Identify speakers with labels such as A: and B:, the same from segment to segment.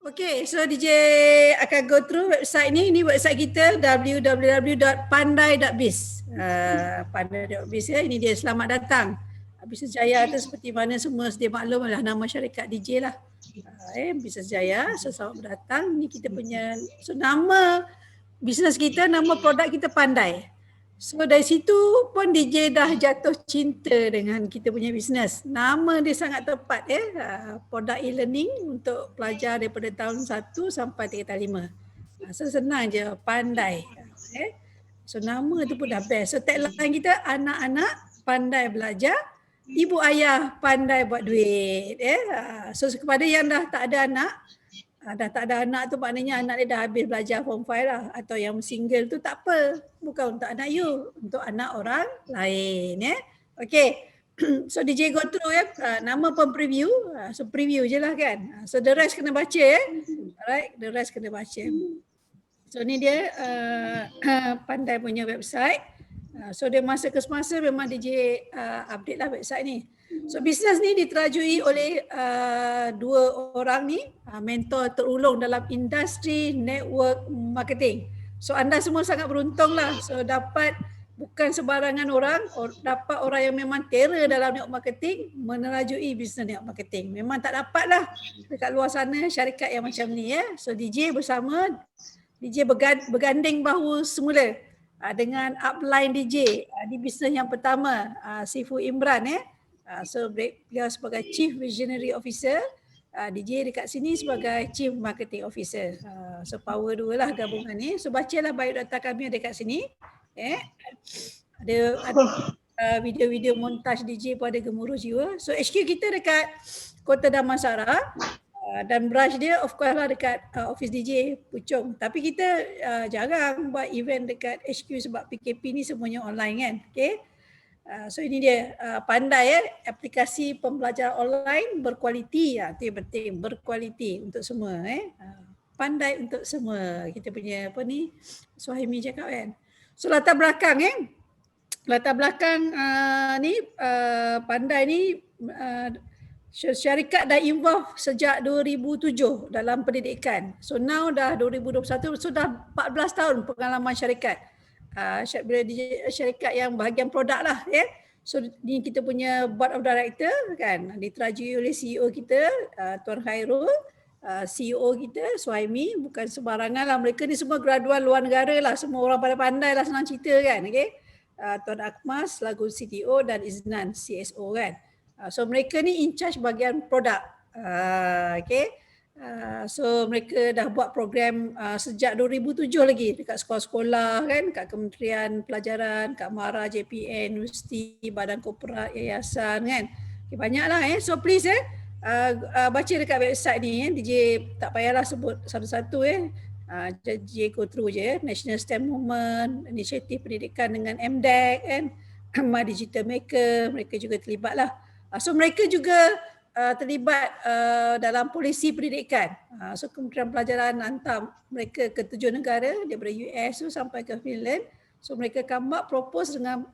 A: Okay, so DJ akan go through website ni. Ini website kita www.pandai.biz. Pandai.biz ya. Ini dia, selamat datang. Bisnes Jaya tu seperti mana semua sedia maklum adalah nama syarikat DJ lah. Bisnes Jaya, so selamat datang. Ni kita punya, so nama bisnes kita, nama produk kita Pandai. So dari situ pun DJ dah jatuh cinta dengan kita punya bisnes. Nama dia sangat tepat produk e-learning untuk pelajar daripada tahun 1 sampai tingkatan 5. So senang je, Pandai. So nama tu pun dah best. So tagline kita, anak-anak pandai belajar, ibu ayah pandai buat duit. So kepada yang dah tak ada anak, tu maknanya anak dia dah habis belajar form 5 lah. Atau yang single tu tak apa. Bukan untuk anak you, untuk anak orang lain. Okay. So DJ go through nama pun preview. So preview je lah kan. So the rest kena baca Alright, the rest kena baca. So ni dia Pandai punya website. So dia masa ke semasa memang DJ update lah website ni. So bisnes ni diterajui oleh dua orang ni, mentor terulung dalam industri network marketing. So anda semua sangat beruntung lah. So dapat bukan sebarangan orang, dapat orang yang memang terror dalam network marketing menerajui bisnes network marketing. Memang tak dapat lah dekat luar sana syarikat yang macam ni So DJ berganding bahu semula dengan upline DJ di bisnes yang pertama, Sifu Imran So beliau sebagai Chief Visionary Officer, DJ dekat sini sebagai Chief Marketing Officer. So power dua lah gabungan ni. So bacalah biodata kami dekat sini. Ada video-video montaj DJ pun ada gemuruh jiwa. So HQ kita dekat Kota Damansara. Dan branch dia of course lah dekat office DJ Puchong. Tapi kita jarang buat event dekat HQ sebab PKP ni semuanya online kan. Okay. So ini dia Pandai aplikasi pembelajaran online berkualiti. Itu yang penting, berkualiti untuk semua Pandai untuk semua. Kita punya apa ni, Suhaimi cakap kan. So latar belakang latar belakang ni Pandai ni syarikat dah involve sejak 2007 dalam pendidikan. So now dah 2021, so dah 14 tahun pengalaman syarikat. Syarikat yang bahagian produk lah So ni kita punya board of director kan, diterajui oleh CEO kita Tuan Khairul, CEO kita Suhaimi. Bukan sembarangan lah, mereka ni semua graduan luar negara lah, semua orang pandai lah, senang cerita kan. Tuan Akmas selaku CTO dan Iznan CSO kan. So mereka ni in charge bahagian produk. So mereka dah buat program sejak 2007 lagi dekat sekolah-sekolah kan, kat Kementerian Pelajaran, kat MARA, JPN, Universiti, Badan Korporat, Yayasan kan. Banyaklah So please baca dekat website ni DJ tak payahlah sebut satu-satu DJ go through je National STEM Movement, inisiatif pendidikan dengan MDEC kan, My Digital Maker, mereka juga terlibat lah. So mereka juga terlibat dalam polisi pendidikan. So Kementerian Pelajaran hantar mereka ke 7 negara daripada US tu sampai ke Finland. So mereka come up propose dengan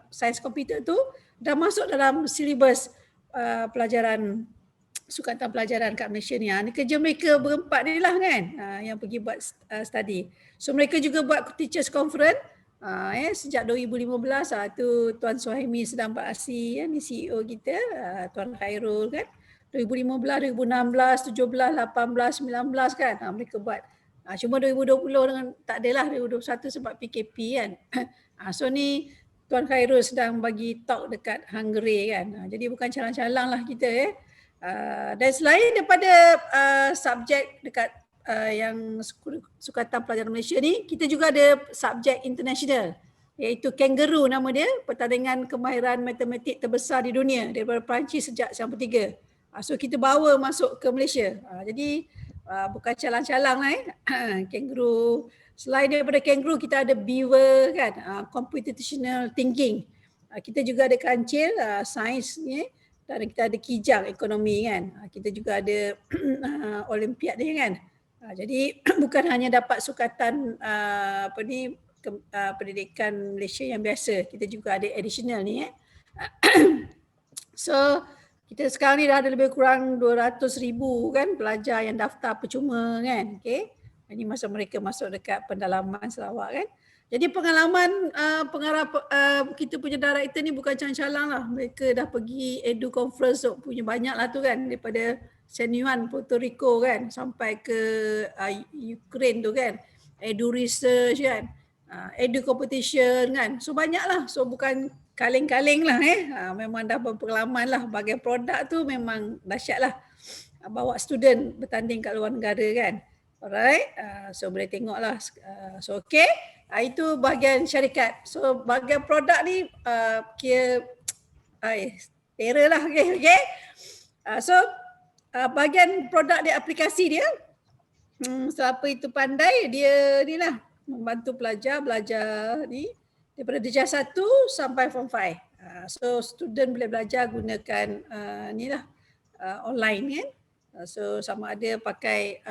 A: sains komputer tu dah masuk dalam silibus pelajaran sukatan pelajaran kat Malaysia ni. Ni kerja mereka berempat ni lah kan yang pergi buat study. So mereka juga buat teachers conference sejak 2015 tu Tuan Suhaimi sedang beraksi ni CEO kita Tuan Khairul kan. 2015, 2016, 17, 18, 19 kan mereka buat. Cuma 2020 dengan tak adalah 2021 sebab PKP kan. So ni Tuan Khairul sedang bagi talk dekat Hungary kan. Jadi bukan calang-calang lah kita dan selain daripada subjek dekat yang Sukatan Pelajaran Malaysia ni, kita juga ada subjek international iaitu Kangaroo nama dia, pertandingan kemahiran matematik terbesar di dunia daripada Perancis sejak sampai 3. So kita bawa masuk ke Malaysia. Jadi bukan calang-calang lah Kangaroo. Selain daripada Kangaroo kita ada Beaver kan, computational thinking. Kita juga ada Kancil, sains ni, dan kita ada Kijang, ekonomi kan. Kita juga ada Olimpiad ni kan. Jadi bukan hanya dapat sukatan pendidikan Malaysia yang biasa, kita juga ada additional ni So Kita sekarang ni dah ada lebih kurang 200,000 kan pelajar yang daftar percuma kan. Okey. Ini masa mereka masuk dekat pendalaman Sarawak kan. Jadi pengalaman pengarah kita punya director ni bukan calang-calang lah. Mereka dah pergi Edu Conference punya banyak lah tu kan, daripada San Juan, Puerto Rico kan, sampai ke Ukraine tu kan. Edu Research kan. Edu Competition kan. So banyak lah. So bukan kaleng-kaleng lah memang dah berpengalaman lah. Bahagian produk tu memang dahsyat lah. Bawa student bertanding kat luar negara kan. Alright, so boleh tengok lah. So okay, itu bahagian syarikat. So bahagian produk ni kira error lah. Okay. So bahagian produk dia, aplikasi dia, siapa itu pandai, dia ni lah membantu pelajar belajar ni daripada darjah 1 sampai form 5. So student boleh belajar gunakan ni lah online kan. So sama ada pakai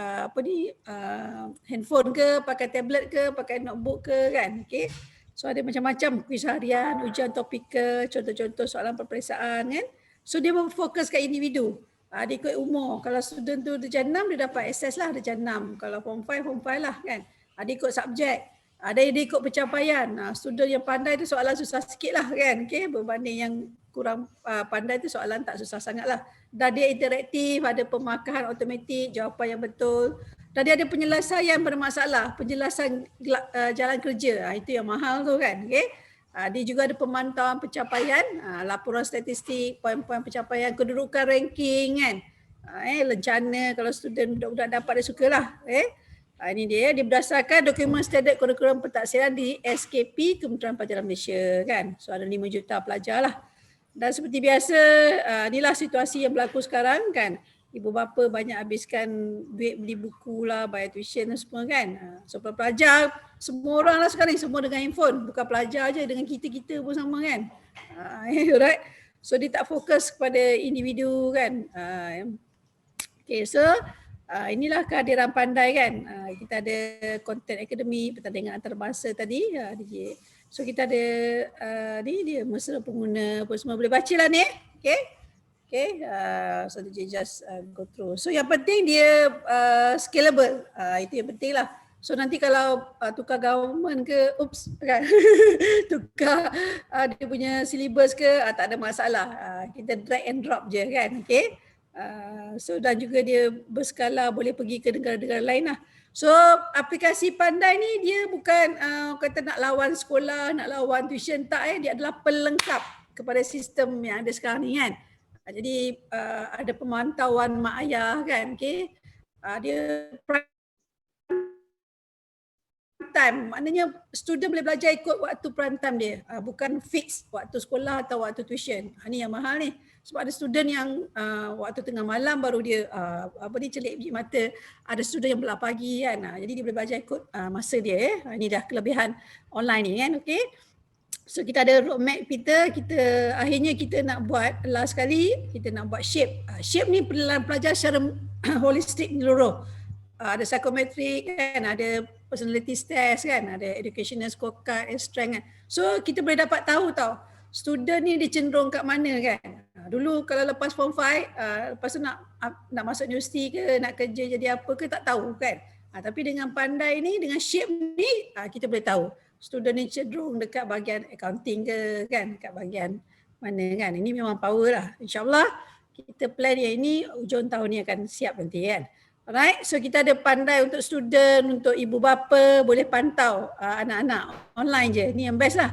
A: handphone ke, pakai tablet ke, pakai notebook ke kan. Okay. So ada macam-macam kuis harian, ujian topikal, contoh-contoh soalan peperiksaan kan. So dia berfokus kat individu. Dia ikut umur. Kalau student tu darjah 6 dia dapat akses lah darjah 6. Kalau form 5 lah kan. Dia ikut subjek. Ada dia ikut pencapaian. Student yang pandai tu soalan susah sikit lah kan. Okay. Berbanding yang kurang pandai tu soalan tak susah sangat lah. Dan dia interaktif, ada pemakahan automatik, jawapan yang betul. Dan dia ada penyelesaian pada masalah, penjelasan jalan kerja. Itu yang mahal tu kan. Okay. Dia juga ada pemantauan pencapaian, laporan statistik, poin-poin pencapaian, kedudukan ranking kan. Lencana kalau student budak-budak dapat dia sukalah. Ini dia berdasarkan dokumen standard kurikulum pentaksiran di SKP Kementerian Pelajaran Malaysia kan. So ada 5 juta pelajar lah. Dan seperti biasa, inilah situasi yang berlaku sekarang kan. Ibu bapa banyak habiskan duit beli buku lah, bayar tuition dan semua kan. So pelajar, semua orang lah sekarang ni, semua dengan handphone. Bukan pelajar je, dengan kita-kita pun sama kan. Right? So dia tak fokus kepada individu kan. Okay, so inilah kehadiran pandai kan. Kita ada content akademi, pertandingan antarabangsa tadi. So kita ada ni dia mesra pengguna apa semua, boleh baca lah ni. Okay. So dia just go through. So yang penting dia scalable. Itu yang penting lah. So nanti kalau tukar government ke, kan, tukar dia punya syllabus ke, tak ada masalah. Kita drag and drop je kan. Okay. So dan juga dia berskala, boleh pergi ke negara-negara lain lah. So aplikasi pandai ni dia bukan kata nak lawan sekolah, nak lawan tuition, tak. Dia adalah pelengkap kepada sistem yang ada sekarang ni kan. Jadi ada pemantauan mak ayah kan. Okay. Dia time, maknanya student boleh belajar ikut waktu prime time dia, bukan fix waktu sekolah atau waktu tuition. Ini yang mahal ni. Sebab ada student yang waktu tengah malam baru dia celik biji mata. Ada student yang belah pagi kan. Jadi dia boleh belajar ikut masa dia. Ini dah kelebihan online ni kan. Okay. So kita ada roadmap kita akhirnya kita nak buat last kali, kita nak buat shape. Shape ni pelajar secara holistik menyeluruh. Ada psychometric kan, ada personality test kan, ada educational scorecard and strength kan. So kita boleh dapat tahu student ni dia cenderung kat mana kan. Dulu kalau lepas form 5, lepas tu nak masuk universiti ke, nak kerja jadi apa ke, tak tahu kan. Tapi dengan pandai ni, dengan shape ni, kita boleh tahu student ni cenderung dekat bahagian accounting ke kan, dekat bahagian mana kan. Ini memang power lah. InsyaAllah kita plan yang ini hujung tahun ni akan siap nanti kan. Alright, so kita ada pandai untuk student, untuk ibu bapa boleh pantau anak-anak online je. Ni yang best lah.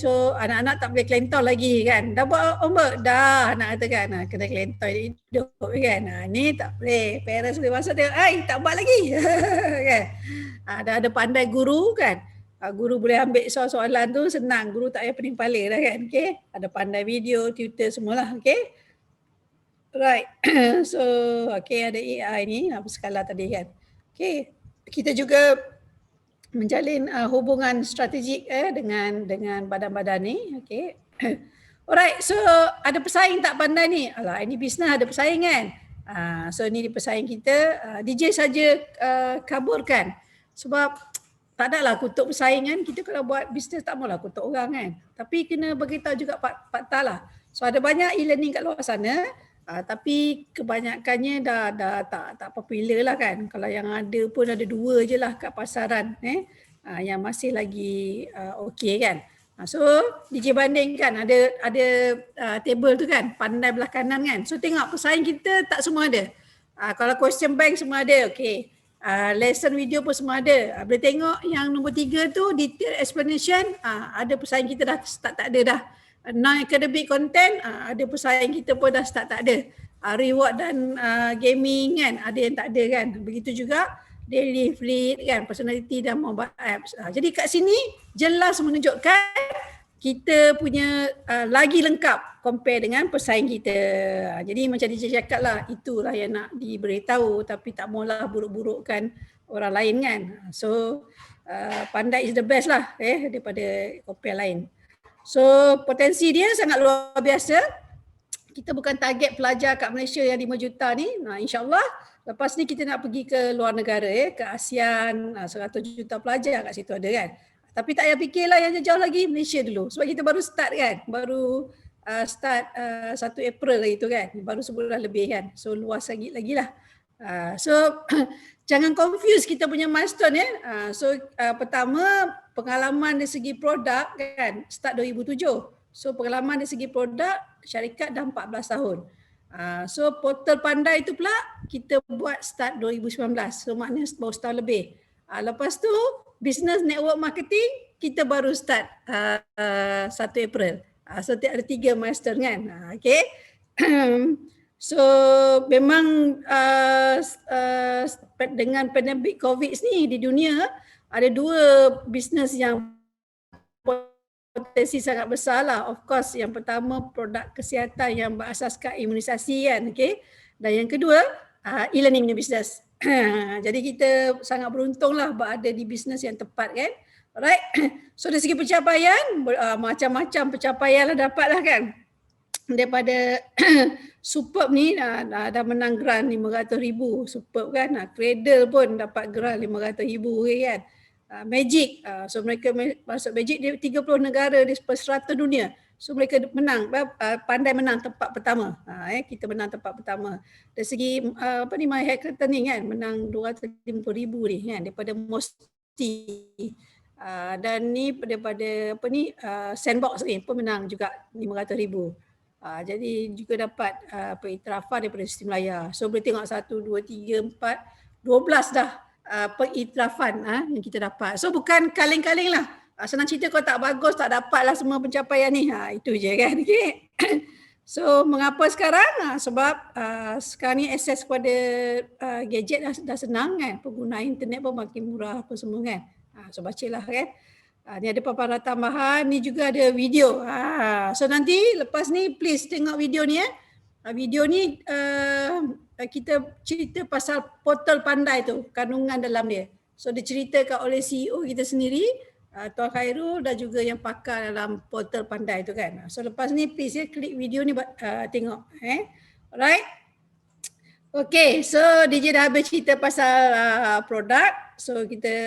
A: So anak-anak tak boleh kelentau lagi kan. Dah buat homework? Dah, anak kata kan. Kena kelentau hidup kan. Ni tak boleh. Parents boleh masuk tengok, tak buat lagi. Kan? Dah ada pandai guru kan. Guru boleh ambil soalan tu senang. Guru tak payah pening kepala dah kan. Okay? Ada pandai video, tutor semualah. Okay? Right. So, okay, ada AI ni, skala tadi kan. Okay. Kita juga menjalin hubungan strategik dengan badan-badan ni. Okay. Alright, so ada pesaing tak pandai ni? Alah, ini bisnes ada pesaing kan. So ni pesaing kita, DJ saja kaburkan. Sebab tak adalah kutuk pesaing kan. Kita kalau buat bisnes tak maulah kutuk orang kan. Tapi kena beritahu juga fakta lah. So ada banyak e-learning kat luar sana, tapi kebanyakannya dah tak popular lah kan. Kalau yang ada pun ada 2 je lah kat pasaran yang masih lagi okey kan. So DJ bandingkan ada table tu kan, pandai belah kanan kan. So tengok pesaing kita tak semua ada. Kalau question bank semua ada, okey. Lesson video pun semua ada. Boleh tengok yang nombor 3 tu detail explanation, ada pesaing kita dah start tak ada dah. Non-academic content, ada pesaing kita pun dah start tak ada. Reward dan gaming kan, ada yang tak ada kan. Begitu juga daily fleet kan, personality dan mobile apps. Jadi kat sini jelas menunjukkan kita punya lagi lengkap compare dengan pesaing kita. Jadi macam DJ cakap lah, itulah yang nak diberitahu, tapi tak maulah buruk-burukkan orang lain kan. So pandai is the best lah daripada compare lain. So potensi dia sangat luar biasa. Kita bukan target pelajar kat Malaysia yang 5 juta ni. InsyaAllah lepas ni kita nak pergi ke luar negara ke ASEAN, 100 juta pelajar kat situ ada kan. Tapi tak payah fikirlah yang jauh lagi, Malaysia dulu. Sebab kita baru start kan, baru start 1 April lagi tu kan. Baru sebulan lebih kan. So luas lagi lah. So jangan confuse kita punya milestone ya. So pertama pengalaman dari segi produk kan start 2007. So pengalaman dari segi produk syarikat dah 14 tahun. So portal pandai itu pula kita buat start 2019. So maknanya baru setahun lebih. Lepas tu business network marketing kita baru start 1 April. So ada 3 milestone kan. Okay. So memang dengan pandemik COVID ni di dunia ada 2 bisnes yang potensi sangat besar lah. Of course yang pertama produk kesihatan yang berasaskan imunisasi kan. Okay. Dan yang kedua e-learning punya bisnes. Jadi kita sangat beruntung lah berada di bisnes yang tepat kan. Alright. So dari segi pencapaian macam-macam pencapaian lah dapat lah kan. Daripada Superb ni dah menang grant 500,000 Superb kan. Cradle pun dapat grant 500,000 kan. Magic, so mereka masuk Magic di 30 negara di 100 dunia. So mereka menang, pandai menang tempat pertama. Kita menang tempat pertama. Dari segi My Hackathon ni kan menang 250,000 ni kan daripada Mosti. Dan ni daripada Sandbox ni pun menang juga 500,000. Jadi juga dapat pengiktirafan daripada sistem layar. So boleh tengok 1, 2, 3, 4, 12 dah pengiktirafan yang kita dapat. So bukan kaleng-kaleng lah. Senang cerita kalau tak bagus tak dapat lah semua pencapaian ni. Itu je kan. Okay. So mengapa sekarang? Sebab sekarang ni akses kepada gadget dah senang kan. Pengguna internet pun makin murah apa semua kan. So bacalah kan. Ni ada paparan tambahan, ni juga ada video. So nanti lepas ni please tengok video ni Video ni kita cerita pasal portal pandai tu, kandungan dalam dia. So diceritakan oleh CEO kita sendiri, Tuan Khairul dan juga yang pakar dalam portal pandai tu kan. So lepas ni please klik video ni tengok. Alright. Okay, so DJ dah habis cerita pasal produk. So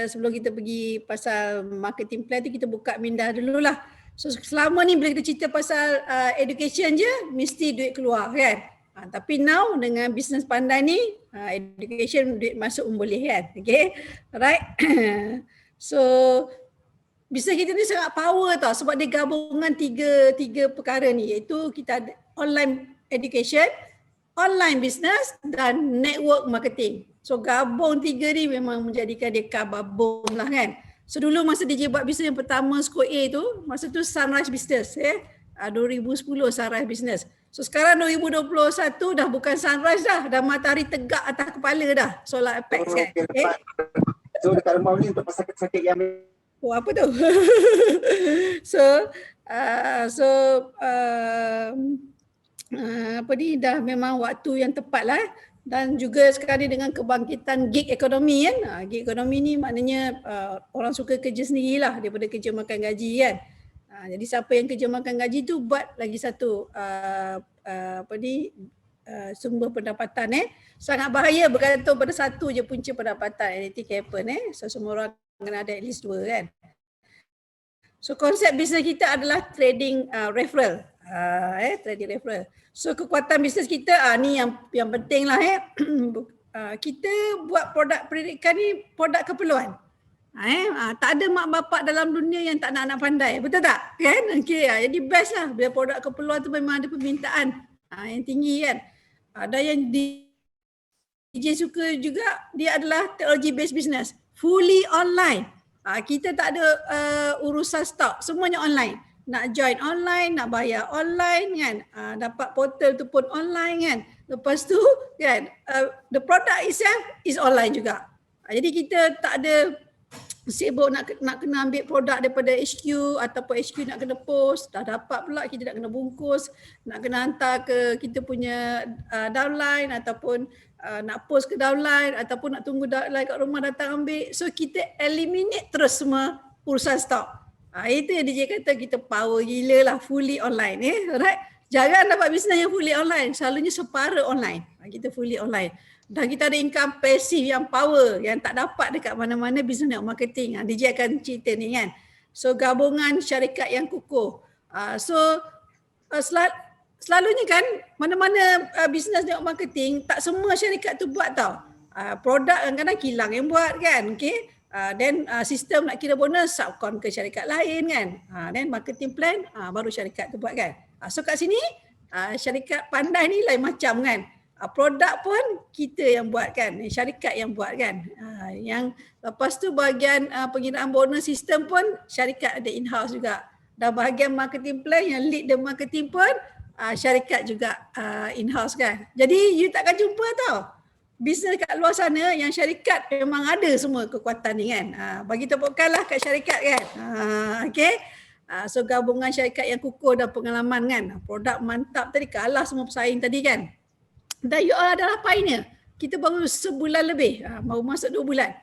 A: sebelum kita pergi pasal marketing plan tu kita buka minda dululah. So selama ni bila kita cerita pasal education je mesti duit keluar kan. Tapi now dengan bisnes pandai ni education duit masuk pun boleh kan. Okay, alright. So bisnes kita ni sangat power tau sebab dia gabungan tiga perkara ni iaitu kita ada online education, online business dan network marketing. So gabung 3 ni memang menjadikan dia kababom lah kan. So dulu masa DJ buat bisnes yang pertama Score A tu, masa tu Sunrise Business 2010 Sunrise Business. So sekarang 2021 dah bukan Sunrise dah matahari tegak atas kepala dah. Solar Apex kan. Okay.
B: So dekat rumah ni untuk sakit-sakit yang
A: apa tu? Dah memang waktu yang tepat lah. Dan juga sekarang ni dengan kebangkitan gig ekonomi kan. Gig ekonomi ni maknanya orang suka kerja sendirilah daripada kerja makan gaji kan. Jadi siapa yang kerja makan gaji tu buat lagi satu sumber pendapatan Sangat bahaya bergantung pada satu je punca pendapatan. Anything can happen So semua orang kena ada at least 2 kan. So konsep bisnes kita adalah trading referral. Trading referral. So kekuatan bisnes kita ni yang penting lah kita buat produk pendidikan ni produk keperluan. Tak ada mak bapak dalam dunia yang tak nak anak pandai, betul tak? Kan? Okey, jadi best lah bila produk keperluan tu memang ada permintaan yang tinggi kan. Ada yang DJ suka juga, dia adalah technology based business, fully online. Kita tak ada urusan stok, semuanya online. Nak join online, nak bayar online kan. Dapat portal tu pun online kan. Lepas tu kan, the product itself is online juga. Jadi kita tak ada sibuk nak kena ambil produk daripada HQ ataupun HQ nak kena post, dah dapat pula kita nak kena bungkus, nak kena hantar ke kita punya downline ataupun nak post ke downline ataupun nak tunggu downline kat rumah datang ambil. So kita eliminate terus semua urusan stok. Itu yang DJ kata kita power gila lah, fully online. Alright. Jangan dapat bisnes yang fully online, selalunya separa online. Kita fully online. Dan kita ada income pasif yang power yang tak dapat dekat mana-mana business network marketing. DJ akan cerita ni kan. So gabungan syarikat yang kukuh. Selalunya kan mana-mana business network marketing tak semua syarikat tu buat tau. Produk kadang-kadang kilang yang buat kan. Okay. Then sistem nak kira bonus subcon ke syarikat lain kan. Then marketing plan baru syarikat tu buat kan. So kat sini syarikat pandai ni lain macam kan. Produk pun kita yang buat kan, syarikat yang buat kan. Yang lepas tu bahagian penggunaan bonus sistem pun syarikat ada in-house juga. Dan bahagian marketing plan yang lead the marketing pun syarikat juga in-house kan. Jadi you takkan jumpa tau bisnes kat luar sana yang syarikat memang ada semua kekuatan ni kan. Bagi tepukan lah kat syarikat kan. Okay. So gabungan syarikat yang kukuh dan pengalaman kan. Produk mantap tadi kalah semua pesaing tadi kan. Dan you all adalah pioneer. Kita baru sebulan lebih, baru masuk 2 bulan.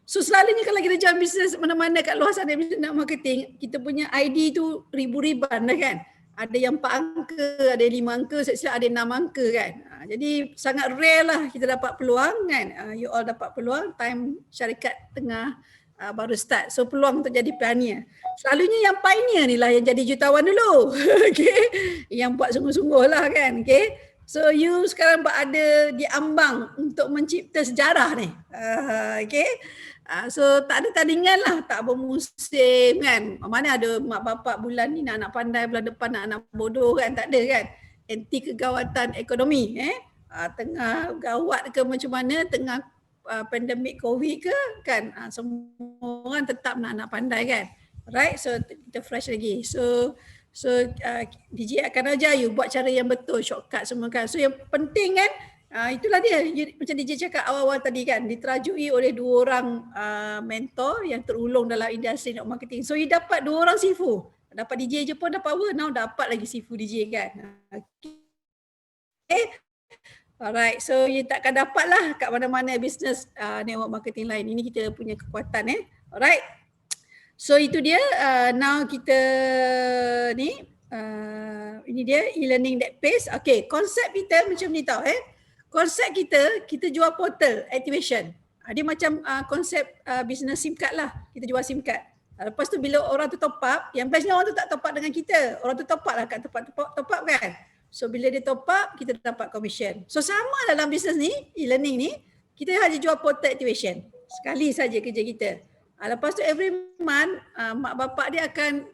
A: So selalunya kalau kita join bisnes mana-mana kat luar sana, bisnes marketing, kita punya ID tu ribu-ribuan dah kan. Ada yang 4 angka, ada yang 5 angka, silap ada 6 angka kan. Jadi sangat rare lah kita dapat peluang kan. You all dapat peluang, time syarikat tengah baru start. So peluang untuk jadi pioneer. Selalunya yang pioneer ni lah yang jadi jutawan dulu. Okay. Yang buat sungguh-sungguh lah kan. Okay. So you sekarang berada di ambang untuk mencipta sejarah ni. Okay. So tak ada tandingan lah, tak bermusim kan. Mana ada mak bapak bulan ni nak anak pandai, bulan depan nak anak bodoh kan. Tak ada kan. Anti kegawatan ekonomi. Tengah gawat ke macam mana, tengah pandemik COVID ke kan. Semua orang tetap nak anak pandai kan. Right, so kita fresh lagi. So DJ akan ajar you buat cara yang betul, shortcut semua kan. So yang penting kan, itulah dia macam DJ cakap awal-awal tadi kan, diterajui oleh 2 orang mentor yang terulung dalam industri network marketing. So you dapat 2 orang sifu. Dapat DJ je pun dah power, now dapat lagi sifu DJ kan. Okay. Alright, so you takkan dapat lah kat mana-mana business network marketing lain. Ini kita punya kekuatan Alright. So itu dia, now kita ni, ini dia e-learning that pays. Okay, konsep kita macam ni tau Konsep kita jual portal activation. Dia macam konsep business SIM card lah, kita jual SIM card. Lepas tu bila orang tu top up, yang bestnya orang tu tak top up dengan kita. Orang tu top up lah kat tempat top up kan. So bila dia top up, kita dapat commission. So sama dalam business ni, e-learning ni, kita hanya jual portal activation. Sekali saja kerja kita. Lepas tu every month mak bapak dia akan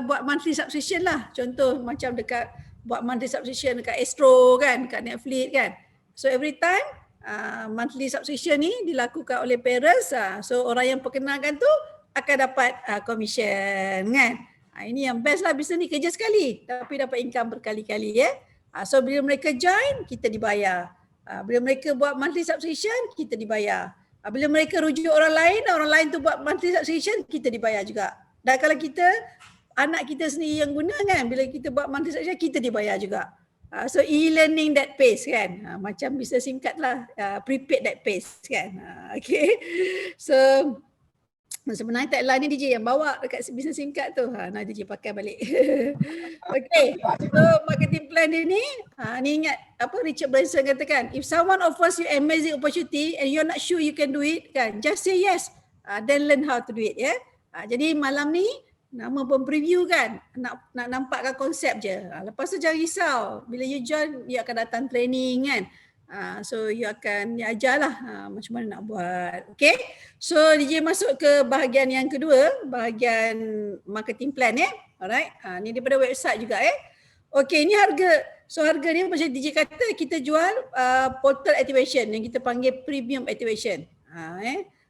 A: buat monthly subscription lah. Contoh macam dekat buat monthly subscription dekat Astro kan, dekat Netflix kan. So every time monthly subscription ni dilakukan oleh parents. So orang yang perkenalkan tu akan dapat commission kan. Ini yang best lah, bisnes ni kerja sekali tapi dapat income berkali-kali So bila mereka join, kita dibayar. Bila mereka buat monthly subscription, kita dibayar. Bila mereka rujuk orang lain tu buat monthly subscription, kita dibayar juga. Dan kalau kita, anak kita sendiri yang guna kan, bila kita buat monthly subscription, kita dibayar juga. So e-learning that pays kan, macam business SIM card lah, prepaid that pays kan. Okay. So sebenarnya tagline ni DJ yang bawa dekat business SIM card tu. Nah DJ pakai balik. Okay. So marketing plan dia ni, ni ingat apa Richard Branson katakan, if someone offers you amazing opportunity and you're not sure you can do it kan, just say yes. Then learn how to do it Jadi malam ni Nama pun preview kan, nak nampakkan konsep je. Lepas tu jangan risau, bila you join, you akan datang training kan. So you akan diajarlah macam mana nak buat. Okay, so DJ masuk ke bahagian yang kedua, bahagian marketing plan Alright, ni daripada website juga Okay, ni harga. So harga ni macam DJ kata, kita jual portal activation yang kita panggil premium activation.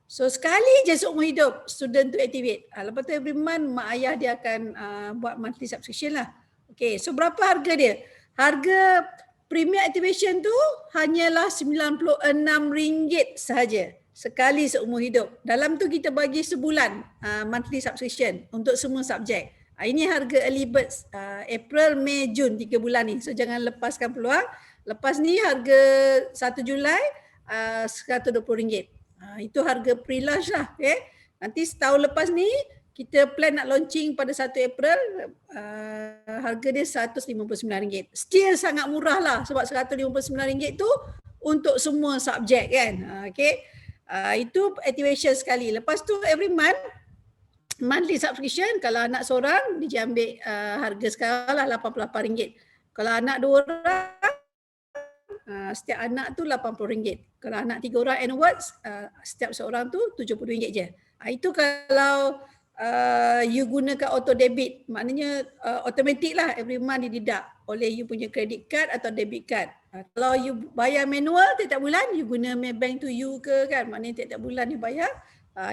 A: So sekali je seumur hidup student tu activate. Lepas tu every month mak ayah dia akan buat monthly subscription lah. Okay, so berapa harga dia? Harga premium activation tu hanyalah RM96 sahaja sekali seumur hidup. Dalam tu kita bagi sebulan monthly subscription untuk semua subjek. Ini harga early bird April, Mei, Jun 3 bulan ni. So jangan lepaskan peluang. Lepas ni harga 1 Julai RM120. Itu harga pre-launch lah. Nanti setahun lepas ni kita plan nak launching pada 1 April, harga dia RM159. Still sangat murah lah sebab RM159 tu untuk semua subjek kan. Itu activation sekali. Lepas tu every month monthly subscription, kalau anak seorang dia ambil harga sekarang lah RM88. Kalau anak 2 orang, setiap anak tu RM80. Kalau anak 3 orang and onwards, setiap seorang tu RM70 je. Itu kalau you gunakan auto debit, maknanya automatic lah every month dideduct oleh you punya credit card atau debit card. Kalau you bayar manual tiap bulan, you guna Maybank to you ke kan, maknanya tiap bulan you bayar,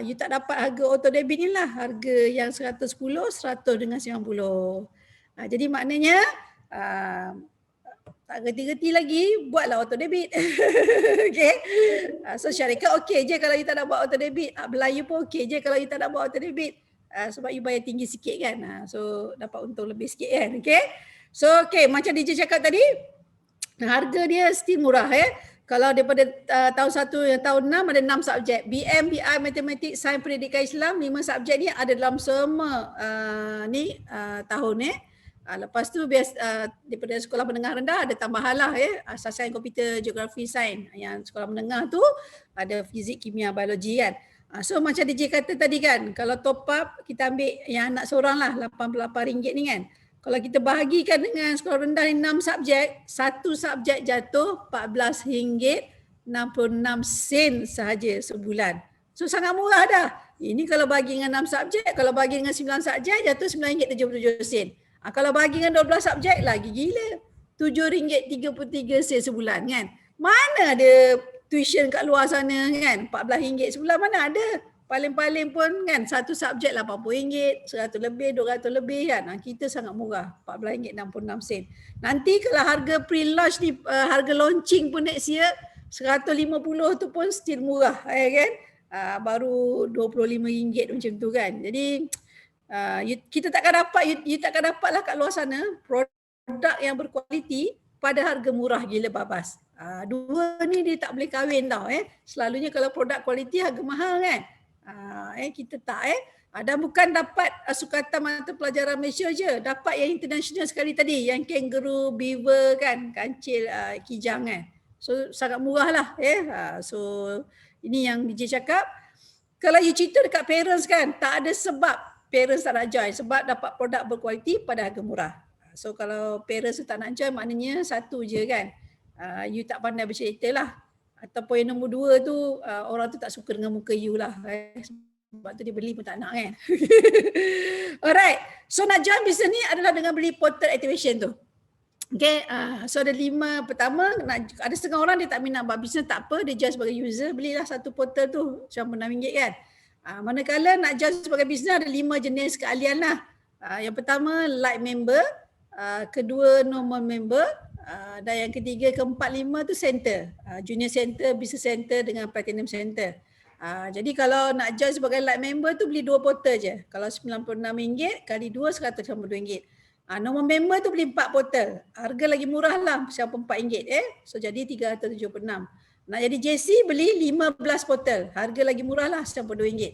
A: you tak dapat harga auto debit ni lah, harga yang 110, 100 dengan 90. Jadi maknanya tak reti-reti lagi, buatlah auto debit. Okay. So syarikat okey je kalau you tak nak buat auto debit. Belayu pun okey je kalau you tak nak buat auto debit. Sebab you bayar tinggi sikit kan. So dapat untung lebih sikit kan. Okay. So okay, macam DJ cakap tadi, harga dia still murah Kalau daripada tahun 1 tahun 6 ada 6 subjek. BM, BI, Matematik, Sains, Pendidikan Islam, 5 subjek ni ada dalam semua tahun Lepas tu daripada sekolah menengah rendah ada tambahan lah sains, komputer, geografi, sains. Yang sekolah menengah tu ada fizik, kimia, biologi kan. So macam DJ kata tadi kan, kalau top up kita ambil yang anak seorang lah RM88 ni kan. Kalau kita bahagikan dengan sekolah rendah ni 6 subjek, satu subjek jatuh RM14.66 sahaja sebulan. So sangat murah dah. Ini kalau bagi dengan 6 subjek, kalau bagi dengan 9 subjek jatuh RM9.77. Kalau bagi dengan 12 subjek lagi gila. RM7.33 sebulan kan. Mana ada tuition kat luar sana kan. RM14 sebulan mana ada. Paling-paling pun kan satu subjek RM80, 100 lebih, 200 lebih kan. Kita sangat murah. RM14.66. Nanti kalau harga pre-launch ni, harga launching pun next year, 150 tu pun still murah kan. Baru RM25 macam tu kan. Jadi kita takkan dapat, you takkan dapat lah kat luar sana produk yang berkualiti pada harga murah gila babas. Dua ni dia tak boleh kahwin tau Selalunya kalau produk kualiti harga mahal kan. Kita tak dan bukan dapat sukatan mata pelajaran Malaysia je, dapat yang international sekali tadi, yang kangaroo, beaver kan, kancil, kijang kan. So sangat murah lah So ini yang DJ cakap. Kalau you cerita dekat parents kan, tak ada sebab parents tak nak join sebab dapat produk berkualiti pada harga murah. So kalau parents tu tak nak join, maknanya satu je kan, you tak pandai bercerita lah. Ataupun yang nombor 2 tu, orang tu tak suka dengan muka you lah. Sebab tu dia beli pun tak nak kan. Alright, so nak join business ni adalah dengan beli portal activation tu. Okay, so ada 5. Pertama, ada setengah orang dia tak minat buat business, tak apa, dia join sebagai user, belilah satu portal tu RM96 kan. Manakala nak join sebagai business ada 5 jenis keahlian lah. Yang pertama light member, kedua normal member, dan yang ketiga, keempat, 5 tu center. Junior center, business center dengan platinum center. Jadi kalau nak join sebagai light member tu beli 2 portal je. Kalau RM96 kali 2 RM192. Normal member tu beli 4 portal. Harga lagi murah lah, RM94 So jadi RM376. Nak jadi JC beli 15 portal. Harga lagi murah lah RM92.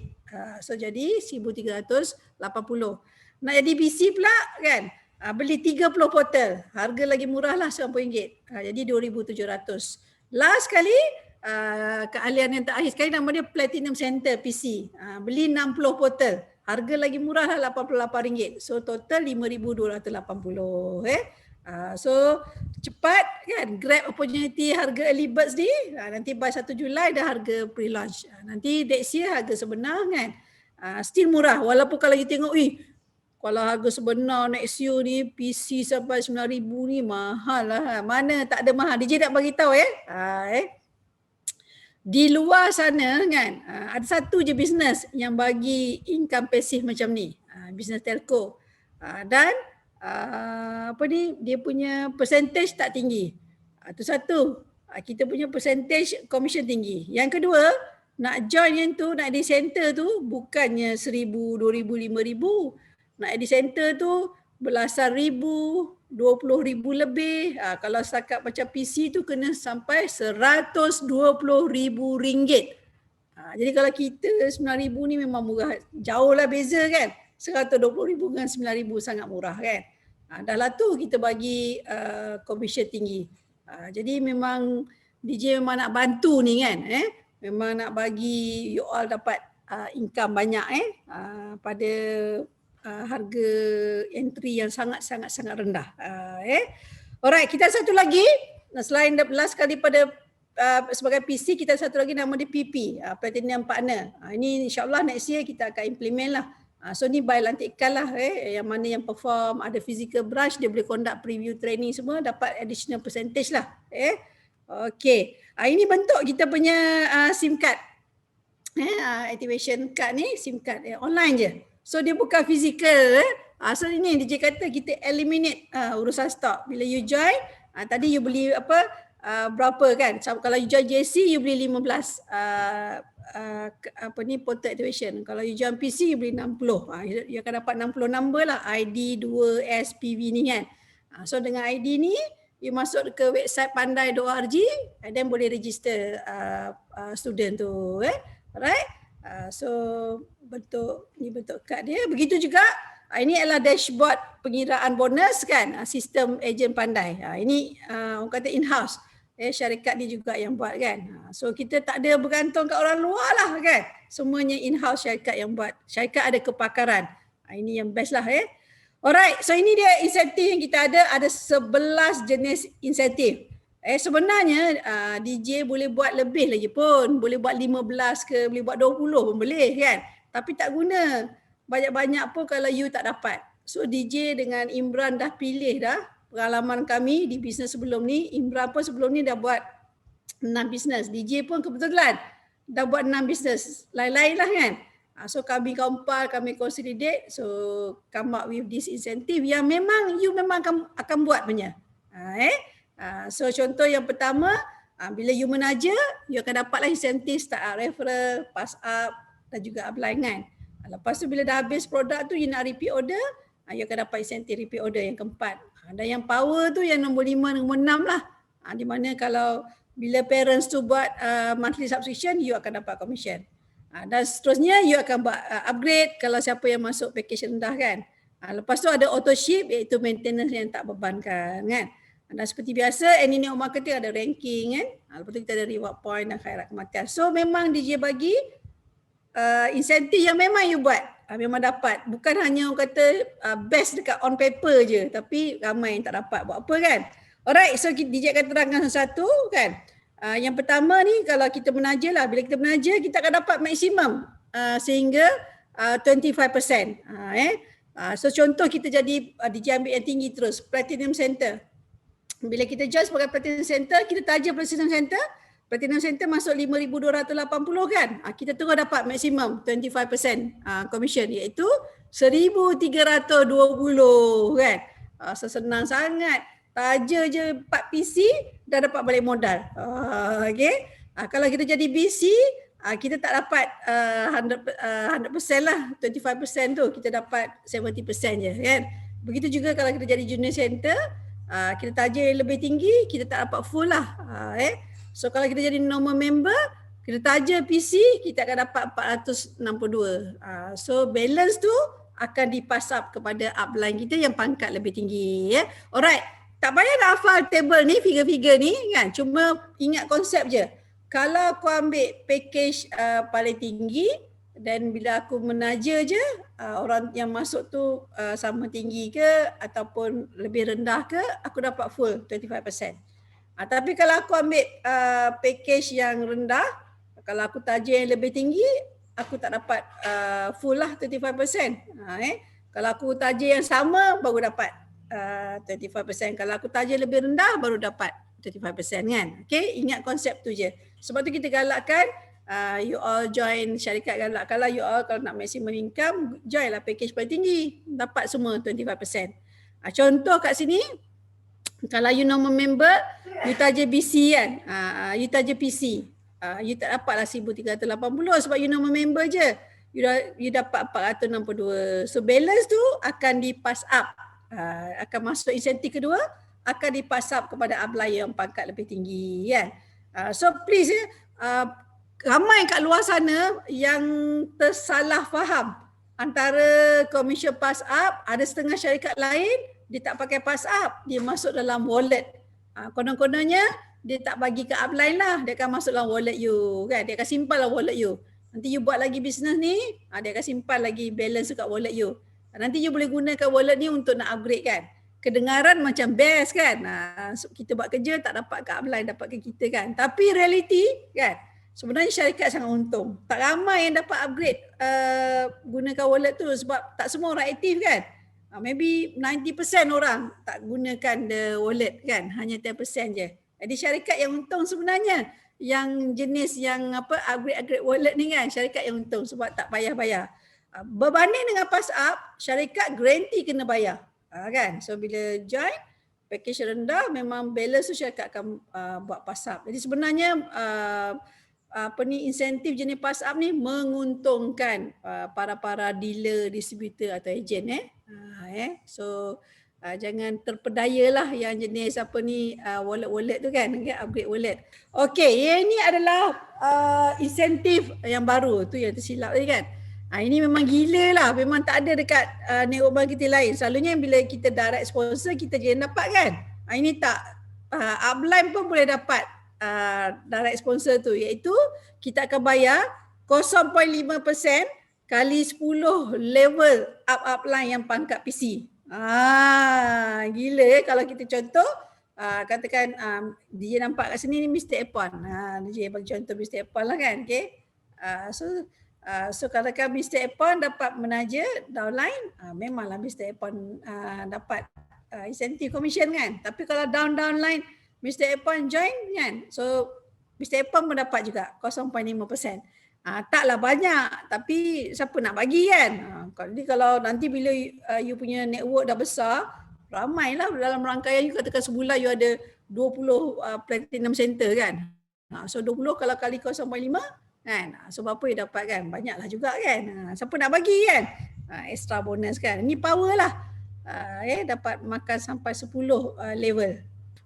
A: So jadi RM1,380. Nak jadi BC pula kan, beli 30 portal. Harga lagi murah lah RM90. Jadi RM2,700. Last kali, keahlian yang terakhir sekali nama dia Platinum Center PC. Beli 60 portal. Harga lagi murah lah RM88. So total RM5,280. So cepat kan, grab opportunity harga early birds ni. Nanti by 1 Julai dah harga pre-launch. Nanti next year harga sebenar kan. Still murah walaupun kalau you tengok kalau harga sebenar next year ni PC sampai RM9,000 ni mahal lah. Mana tak ada mahal. DJ nak bagi tahu di luar sana kan, ada satu je bisnes yang bagi income pasif macam ni, bisnes telco. Dan dia punya percentage tak tinggi. Itu satu. Kita punya percentage commission tinggi. Yang kedua, nak join yang tu, nak di center tu bukannya 1,000, 2,000, 5,000. Nak di center tu belasan ribu, 20,000 lebih. Kalau setakat macam PC tu kena sampai RM120,000. Jadi kalau kita 9,000 ni memang murah. Jauh lah beza kan. 120,000 dengan 9,000 sangat murah kan. Dah lah tu kita bagi commission tinggi. Jadi memang DJ memang nak bantu ni kan. Memang nak bagi you all dapat income banyak pada harga entry yang sangat-sangat rendah. Alright, kita satu lagi selain last kali pada sebagai PC, kita satu lagi nama dia PP, Platinum Partner. Ini insyaAllah next year kita akan implement lah. So ni by lantikan lah yang mana yang perform, ada physical branch, dia boleh conduct preview training semua, dapat additional percentage lah. Okay, ini bentuk kita punya SIM card. Activation card ni SIM card online je. So dia bukan fizikal. So ini DJ kata kita eliminate urusan stok. Bila you join, tadi you beli berapa kan? Kalau you join JC you beli 15 portal activation. Kalau you join PC you beli 60. You akan dapat 60 number lah, ID 2S PV ni kan. So dengan ID ni you masuk ke website pandai.org and then boleh register student tu. Alright. So bentuk kad dia. Begitu juga ini adalah dashboard pengiraan bonus kan, sistem ejen pandai. Ini orang kata in-house. Syarikat dia juga yang buat kan. So kita tak ada bergantung kat orang luar lah kan. Semuanya in-house syarikat yang buat. Syarikat ada kepakaran. Ini yang best lah Alright, so ini dia insentif yang kita ada. Ada 11 jenis insentif. Sebenarnya DJ boleh buat lebih lagi pun. Boleh buat 15 ke, boleh buat 20 pun boleh kan. Tapi tak guna. Banyak-banyak pun kalau you tak dapat. So DJ dengan Imran dah pilih dah pengalaman kami di bisnes sebelum ni. Imran pun sebelum ni dah buat 6 bisnes. DJ pun kebetulan dah buat 6 bisnes. Lain-lain lah kan. So kami compile, kami consolidate. So come up with this incentive yang memang you memang akan buat punya. So contoh yang pertama, bila you menaja, you akan dapatlah insentif start up referral, pass up dan juga upline kan. Lepas tu bila dah habis produk tu, you nak repeat order, you akan dapat insentif repeat order yang keempat. Dan yang power tu yang nombor 5, nombor 6 lah. Di mana kalau bila parents tu buat monthly subscription, you akan dapat commission. Dan seterusnya you akan buat upgrade kalau siapa yang masuk package rendah kan. Lepas tu ada auto ship iaitu maintenance yang tak bebankan kan. Dan seperti biasa Anyneok Marketing ada ranking kan. Lepas tu kita ada reward point dan khairat kematian. So memang DJ bagi insentif yang memang you buat. Memang dapat. Bukan hanya orang kata best dekat on paper je. Tapi ramai yang tak dapat buat apa kan. Alright, so DJ akan terangkan satu kan. Yang pertama ni kalau kita menaja lah. Bila kita menaja kita akan dapat maksimum sehingga 25%. So contoh kita jadi DJ ambil yang tinggi terus. Platinum Center. Bila kita join sebagai Platinum Center, kita taja Platinum Center. Platinum Center masuk 5,280 kan. Kita terus dapat maksimum 25% commission iaitu 1,320 kan. So senang sangat. Taja je 4 PC dah dapat balik modal. Okay. Kalau kita jadi BC, kita tak dapat 100% lah. 25% tu kita dapat 70% je kan. Begitu juga kalau kita jadi Junior Center, kita taja yang lebih tinggi, kita tak dapat full lah. So kalau kita jadi normal member, kita taja PC, kita akan dapat 462. So balance tu akan dipass up kepada upline kita yang pangkat lebih tinggi. Alright. Tak payah nak hafal table ni, figure-figure ni kan. Cuma ingat konsep je. Kalau kau ambil package paling tinggi, Dan bila aku menaja je, orang yang masuk tu sama tinggi ke ataupun lebih rendah ke, aku dapat full 25%. Tapi kalau aku ambil package yang rendah, kalau aku taja yang lebih tinggi, aku tak dapat full lah 25%. Kalau aku taja yang sama, baru dapat 25%. Kalau aku taja lebih rendah, baru dapat 25% kan. Okay, ingat konsep tu je. Sebab tu kita galakkan you all join syarikat galak. Kalau you all kalau nak maximum income, join lah package paling tinggi. Dapat semua 25%. Contoh kat sini, kalau you normal member, you taja BC kan, you taja PC, you tak dapat lah 1380 sebab you normal member je. You dapat 462. So balance tu akan di pass up. Akan masuk insentif kedua, akan di pass up kepada upline yang pangkat lebih tinggi kan. So please ramai kat luar sana yang tersalah faham antara commission pass up. Ada setengah syarikat lain dia tak pakai pass up, dia masuk dalam wallet. Konon-kononnya dia tak bagi ke upline lah, dia akan masuk dalam wallet you kan, dia akan simpan lah wallet you. Nanti you buat lagi bisnes ni, dia akan simpan lagi balance dekat wallet you. Nanti you boleh gunakan wallet ni untuk nak upgrade kan. Kedengaran macam best kan, kita buat kerja tak dapat ke upline, dapat ke kita kan. Tapi reality kan, sebenarnya syarikat sangat untung. Tak ramai yang dapat upgrade gunakan wallet tu sebab tak semua orang aktif kan. Maybe 90% orang tak gunakan the wallet kan, hanya 10% je. Jadi syarikat yang untung sebenarnya yang jenis yang upgrade wallet ni kan, syarikat yang untung sebab tak payah bayar. Berbanding dengan pass up, syarikat guarantee kena bayar. Kan? So bila join package rendah, memang balance tu syarikat akan buat pass up. Jadi sebenarnya insentif jenis pass up ni menguntungkan para dealer, distributor atau ejen So jangan terpedayalah yang jenis wallet-wallet tu kan, upgrade wallet. Okey, yang ini adalah insentif yang baru tu yang tersilap tadi kan. Ini memang gila lah, memang tak ada dekat network marketing lain. Selalunya bila kita direct sponsor, kita je yang dapat kan. Ini tak, upline pun boleh dapat direct sponsor tu, iaitu kita akan bayar 0.5% kali 10 level upline yang pangkat PC. Gila kalau kita contoh, katakan DJ nampak kat sini ni Mr. Epon. DJ bagi contoh Mr. Epon lah kan. Okay. So katakan Mr. Epon dapat menaja downline, memanglah Mr. Epon dapat insentif commission kan. Tapi kalau downline Mr. Epon join kan, so Mr. Epon pun dapat juga 0.5%. Taklah banyak, tapi siapa nak bagi kan. Jadi kalau nanti bila you punya network dah besar, ramailah dalam rangkaian you, katakan sebulan you ada 20 platinum center kan. So 20 kalau kali 0.5 kan, so berapa you dapat kan, banyaklah juga kan. Siapa nak bagi kan, extra bonus kan. Ini power lah, dapat makan sampai 10 level.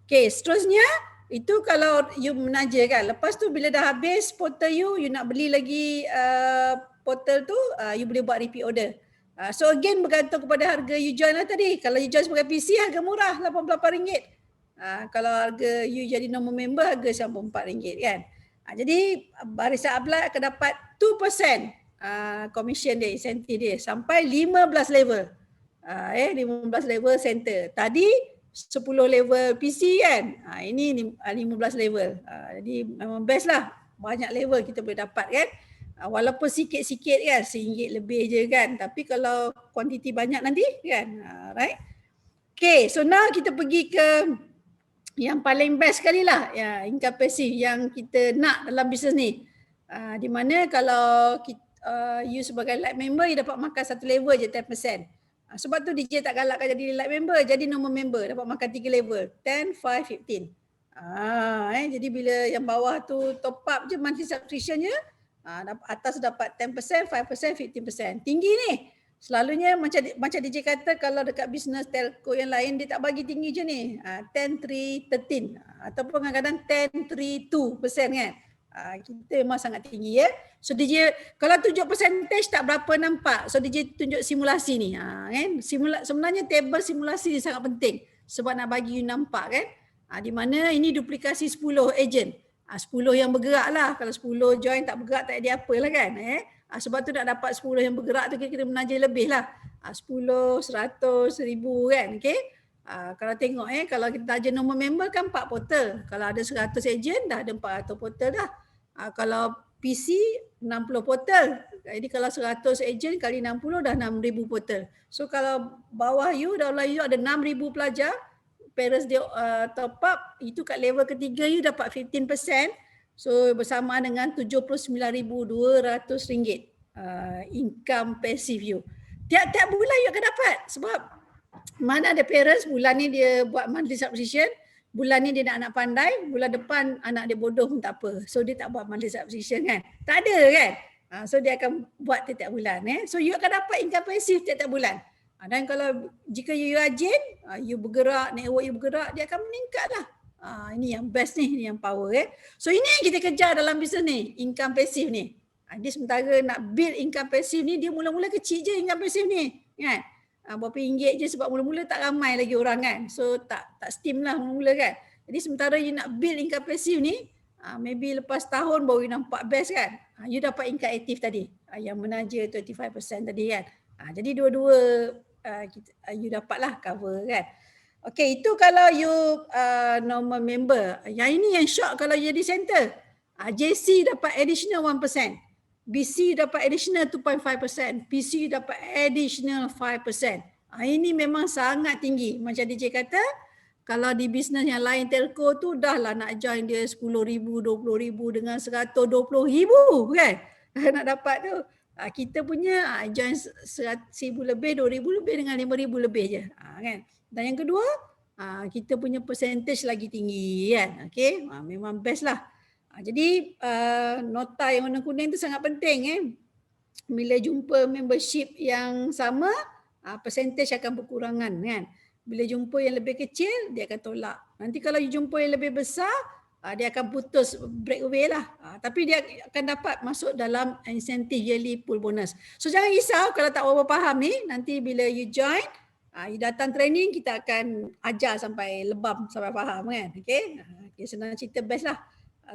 A: Okay, seterusnya itu kalau you menaja kan. Lepas tu bila dah habis portal you nak beli lagi portal tu, you boleh buat repeat order. So again bergantung kepada harga you join lah tadi. Kalau you join sebagai PC, harga murah RM88. Kalau harga you jadi normal member, harga RM94 kan. Jadi barisan upline akan dapat 2% commission dia, insentif dia sampai 15 level. 15 level center. Tadi 10 level PC kan. Ini 15 level. Jadi memang best lah. Banyak level kita boleh dapat kan. Walaupun sikit-sikit kan, RM1 lebih je kan. Tapi kalau kuantiti banyak nanti kan. Right. Okay, so now kita pergi ke yang paling best sekali lah. Income passive yang kita nak dalam bisnes ni. Di mana kalau you sebagai light member, you dapat makan satu level je 10%. Sebab tu DJ tak galakkan jadi light member, jadi normal member, dapat makan 3 level, 10, 5, 15. Jadi bila yang bawah tu top up je monthly subscription je, atas dapat 10%, 5%, 15%. Tinggi ni. Selalunya macam DJ kata, kalau dekat bisnes telco yang lain dia tak bagi tinggi je ni. 10, 3, 13 ataupun kadang-kadang 10, 3, 2% kan. Kita memang sangat tinggi ya. So DJ kalau tunjuk percentage tak berapa nampak. So DJ tunjuk simulasi ni. Kan? Sebenarnya table simulasi ni sangat penting sebab nak bagi you nampak kan. Di mana ini duplikasi 10 ejen. 10 yang bergerak lah. Kalau 10 join tak bergerak tak ada apa lah kan. Sebab tu nak dapat 10 yang bergerak tu kita menaja lebih lah. 10, 100, 1000 kan. Okay. Kalau tengok kalau kita taja nombor member kan 4 portal. Kalau ada 100 ejen dah ada 400 portal dah. Kalau PC 60 portal. Jadi kalau 100 ejen kali 60 dah 6,000 portal. So kalau bawah you, dalam you ada 6,000 pelajar, parents dia top up, itu kat level ketiga you dapat 15%. So bersamaan dengan RM79,200 income passive you. Tiap-tiap bulan you akan dapat. Sebab mana ada parents bulan ni dia buat monthly subscription, bulan ni dia nak anak pandai, bulan depan anak dia bodoh pun tak apa. So dia tak buat monthly subscription kan. Tak ada kan. So dia akan buat tiap-tiap bulan. So you akan dapat income passive tiap-tiap bulan. Dan kalau jika you rajin, you bergerak, network you bergerak, dia akan meningkat lah. Ini yang best ni, ini yang power. So ini yang kita kejar dalam bisnes ni, income passive ni. Dia sementara nak build income passive ni, dia mula-mula kecil je income passive ni. Kan? Berapa ringgit je sebab mula-mula tak ramai lagi orang kan. So tak steam lah mula-mula kan. Jadi sementara you nak build income passive ni, maybe lepas tahun baru you nampak best kan. You dapat income aktif tadi, yang menaja 25% tadi kan. Jadi dua-dua you dapatlah cover kan. Okay, itu kalau you normal member. Yang ini yang shock kalau you jadi center. JC dapat additional 1%. BC dapat additional 2.5%. PC dapat additional 5%. Ini memang sangat tinggi. Macam DJ kata, kalau di bisnes yang lain telco tu dah lah nak join dia 10,000, 20,000 dengan 120,000 kan. Nak dapat tu. Kita punya join 1,000 lebih, 2,000 lebih dengan 5,000 lebih je. Kan? Dan yang kedua, kita punya percentage lagi tinggi kan. Okay? Memang best lah. Jadi nota yang warna kuning tu sangat penting. Bila jumpa membership yang sama, percentage akan berkurangan kan. Bila jumpa yang lebih kecil, dia akan tolak. Nanti kalau you jumpa yang lebih besar, dia akan putus breakaway lah. Tapi dia akan dapat masuk dalam incentive yearly pool bonus. So jangan risau kalau tak berapa faham ni. Nanti bila you join, you datang training, kita akan ajar sampai lebam, sampai faham kan. Okay, senang cerita best lah.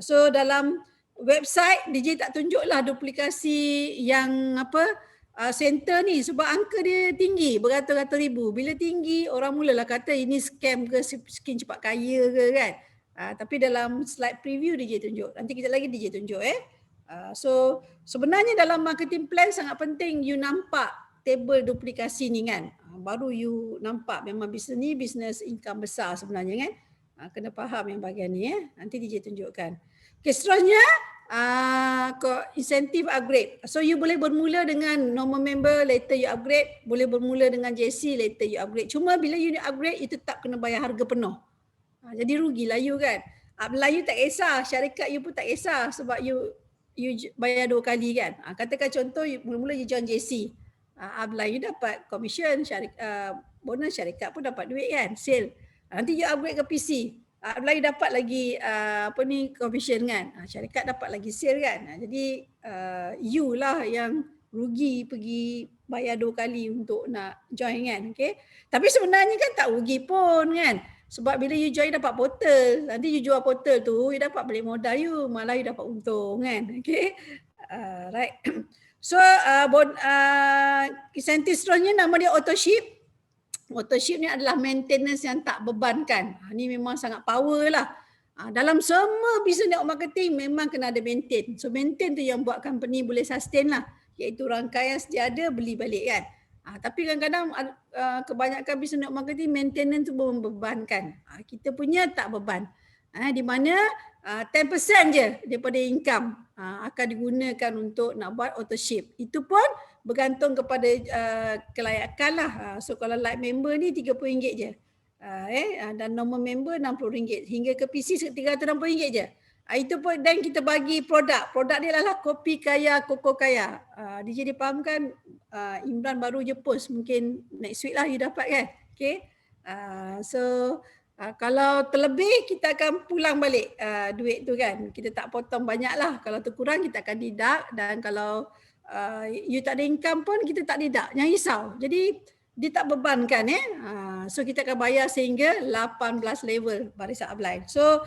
A: So dalam website, DJ tak tunjuklah duplikasi yang center ni sebab angka dia tinggi, beratus-ratus ribu. Bila tinggi, orang mulalah kata ini scam ke, skin cepat kaya ke kan. Tapi dalam slide preview DJ tunjuk. Nanti kita lagi DJ tunjuk So sebenarnya dalam marketing plan sangat penting you nampak table duplikasi ni kan. Baru you nampak memang bisnes ni bisnes income besar sebenarnya kan. Kena faham yang bahagian ni Nanti DJ tunjukkan. Okay, seterusnya incentive upgrade. So you boleh bermula dengan normal member, later you upgrade. Boleh bermula dengan JC, later you upgrade. Cuma bila you upgrade, you tetap kena bayar harga penuh. Jadi rugilah you kan. Melayu tak kisah, syarikat you pun tak kisah sebab you bayar 2 kali kan. Katakan contoh mula-mula you join JC. Melayu dapat commission, bonus, syarikat pun dapat duit kan, sale. Nanti you upgrade ke PC. Melayu dapat lagi commission kan. Syarikat dapat lagi sale kan. Jadi you lah yang rugi pergi bayar 2 kali untuk nak join kan. Okay. Tapi sebenarnya kan tak rugi pun kan. Sebab bila you join dapat portal, nanti you jual portal tu, you dapat balik modal you, malah you dapat untung kan. Okay. Right. So insentif seterusnya nama dia AutoShip. AutoShip ni adalah maintenance yang tak bebankan. Ini memang sangat power lah. Dalam semua business network marketing memang kena ada maintain. So maintain tu yang buat company boleh sustain lah. Iaitu rangkaian sedia ada beli balik kan. Tapi kadang-kadang kebanyakan business network marketing maintenance tu membebankan. Kita punya tak beban. Di mana 10% je daripada income akan digunakan untuk nak buat AutoShip. Itu pun bergantung kepada kelayakan lah. So kalau like member ni RM30 je. Dan normal member RM60. Hingga ke PC RM360 je. Itu pun dan kita bagi produk. Produk dia adalah kopi kaya, koko kaya. DJ dipahamkan Imran baru je post. Mungkin next week lah you dapat kan. Okay. Kalau terlebih kita akan pulang balik duit tu kan. Kita tak potong banyak lah. Kalau terkurang kita akan deduct. Dan kalau you tak ada income pun kita tak deduct. Jangan risau. Jadi dia tak bebankan so kita akan bayar sehingga 18 level barisan upline. So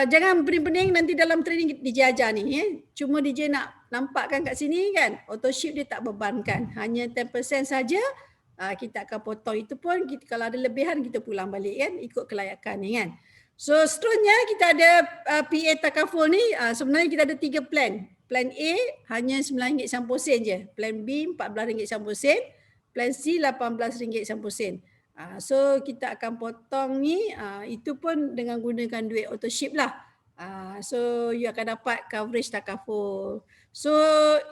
A: jangan pening-pening nanti dalam training DJ ajar ni cuma DJ nak nampakkan kat sini kan, autoship dia tak bebankan, hanya 10% saja. Kita akan potong, itu pun kita, kalau ada lebihan kita pulang balik kan, ikut kelayakan ni kan. So seterusnya kita ada PA takaful ni, sebenarnya kita ada 3 plan. Plan A hanya RM9.90 je, plan B RM14.90, plan C RM18.90. So kita akan potong ni, itu pun dengan gunakan duit autoship lah. So you akan dapat coverage takaful. So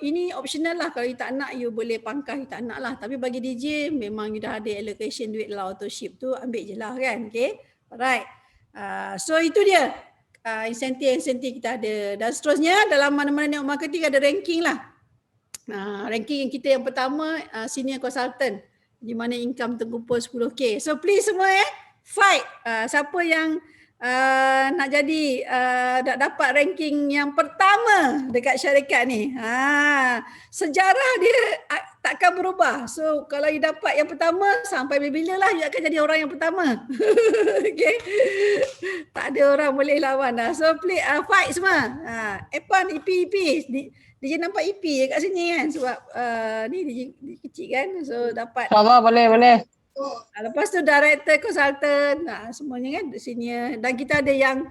A: ini optional lah, kalau you tak nak you boleh pangkas, you tak nak lah. Tapi bagi DJ memang you dah ada allocation duit lah autoship tu, ambil je lah kan. Okay, alright. So itu dia insentif-insentif kita ada. Dan seterusnya dalam mana-mana network marketing ada ranking lah. Ranking yang kita yang pertama senior consultant, di mana income terkumpul 10K. So please semua fight. Siapa yang nak jadi nak dapat ranking yang pertama dekat syarikat ni, sejarah dia takkan berubah. So kalau you dapat yang pertama, sampai bila-bila lah you akan jadi orang yang pertama. Okay, tak ada orang boleh lawan dah. So please fight semua. Epan, EP. DJ nampak EP je kat sini kan, sebab ni DJ kecil kan, so dapat.
C: InsyaAllah boleh.
A: Lepas tu director, consultant, semuanya kan senior. Dan kita ada yang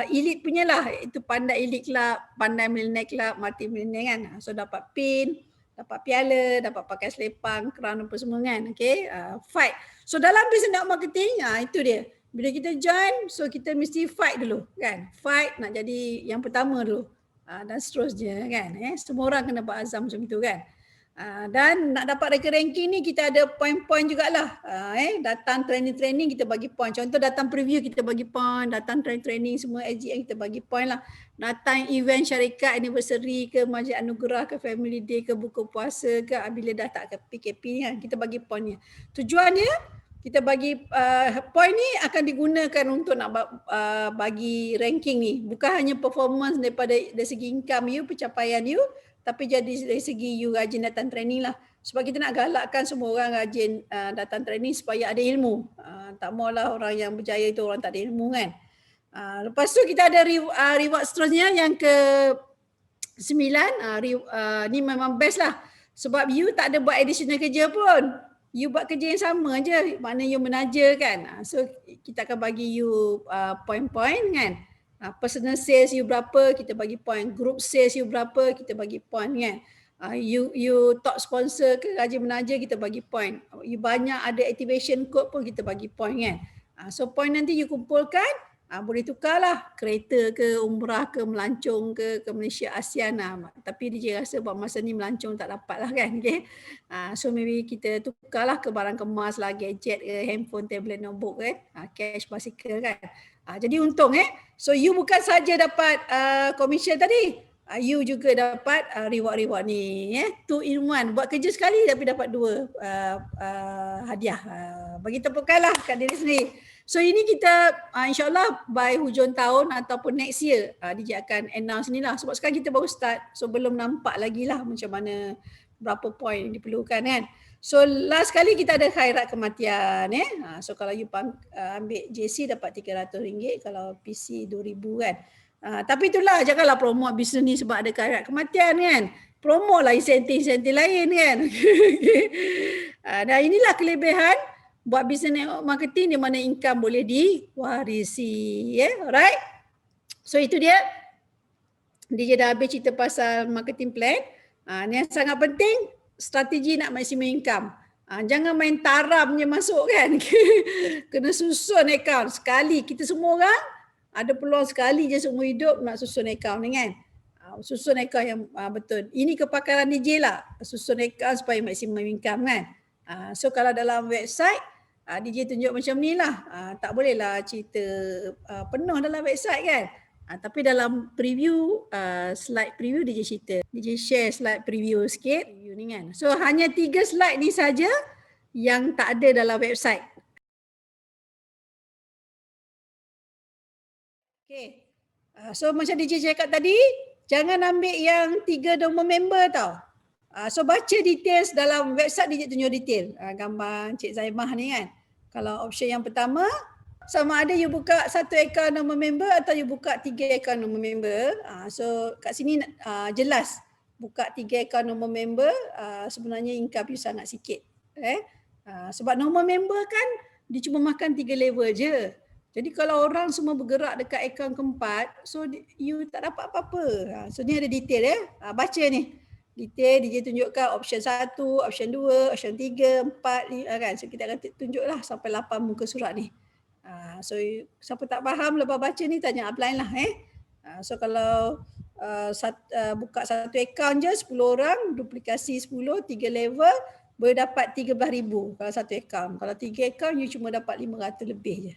A: elite punya lah, itu Pandai Elite Club, Pandai Millionaire Club, Multi Millionaire kan. So dapat pin, dapat piala, dapat pakai selepang, crown apa semua kan. Okay, fight. So dalam business network marketing, itu dia. Bila kita join, so kita mesti fight dulu kan. Fight nak jadi yang pertama dulu. Dan seterusnya kan. Semua orang kena buat azam macam itu kan. Dan nak dapat ranking ni kita ada point-point jugalah. Datang training-training kita bagi point. Contoh datang preview kita bagi point, datang training semua SGM kita bagi point lah. Datang event syarikat anniversary ke, majlis anugerah ke, family day ke, buka puasa ke, bila dah tak ke PKP ni kan, kita bagi pointnya. Tujuannya kita bagi point ni akan digunakan untuk nak bagi ranking ni. Bukan hanya performance dari segi income you, pencapaian you, tapi jadi dari segi you rajin datang training lah. Sebab kita nak galakkan semua orang rajin datang training supaya ada ilmu. Tak maulah orang yang berjaya itu orang tak ada ilmu kan. Lepas tu kita ada reward seterusnya yang ke-9. Ni memang best lah. Sebab you tak ada buat additional kerja pun. You buat kerja yang sama je, makna you menaja kan. So kita akan bagi you point-point kan. Personal sales you berapa, kita bagi point. Group sales you berapa, kita bagi point kan. You top sponsor ke, rajin menaja, kita bagi point. You banyak ada activation code pun kita bagi point kan. So point nanti you kumpulkan, boleh tukarlah kereta ke, umrah ke, melancong ke Malaysia, ASEAN lah. Tapi dia rasa buat masa ni melancong tak dapat lah kan. Okay? So maybe kita tukarlah ke barang kemas lah, gadget ke, handphone, tablet, notebook kan. Cash, basikal kan. Jadi untung So you bukan saja dapat commission tadi, you juga dapat reward-reward ni 2 in 1. Buat kerja sekali tapi dapat 2 hadiah. Bagi tepukanlah kat diri sendiri. So ini kita insyaAllah by hujung tahun ataupun next year DJ akan announce ni lah. Sebab sekarang kita baru start, so belum nampak lagi lah macam mana, berapa point yang diperlukan kan. So last kali kita ada khairat kematian so kalau you ambil JC dapat RM300, kalau PC RM2,000 kan. Tapi itulah, janganlah promote bisnes ni sebab ada khairat kematian kan. Promote lah insentif-insentif lain kan. Dan inilah kelebihan buat bisnes network marketing di mana income boleh diwarisi. Alright. So itu dia. DJ dah habis cerita pasal marketing plan. Ni yang sangat penting, strategi nak maksimum income. Jangan main taram je masuk kan. Kena susun account. Sekali, kita semua orang ada peluang sekali je seumur hidup nak susun account ni kan. Susun account yang betul. Ini kepakaran DJ lah. Susun account supaya maksimum income kan. So kalau dalam website, DJ tunjuk macam ni lah. Tak bolehlah cerita penuh dalam website kan. Tapi dalam preview, slide preview DJ cerita. DJ share slide preview sikit. Preview ni kan. So hanya 3 slide ni saja yang tak ada dalam website. Okay. So macam DJ cakap tadi, jangan ambil yang 3 nombor member tau. So baca details dalam website Digit tunjuk detail. Gambar Cik Zaimah ni kan. Kalau option yang pertama, sama ada you buka satu akaun nombor member atau you buka 3 akaun nombor member. So kat sini jelas buka 3 akaun nombor member sebenarnya income you sangat sikit. Sebab nombor member kan dia cuma makan 3 level je. Jadi kalau orang semua bergerak dekat akaun keempat, so you tak dapat apa-apa. So ni ada detail baca ni. Detail dia tunjukkan option 1, option 2, option 3, 4, 5 kan. So kita akan tunjuklah sampai 8 muka surat ni. So siapa tak faham lepas baca ni tanya upline lah So kalau buka satu akaun je 10 orang, duplikasi 10, 3 level boleh dapat 13,000 kalau satu akaun. Kalau 3 akaun you cuma dapat 500 lebih je.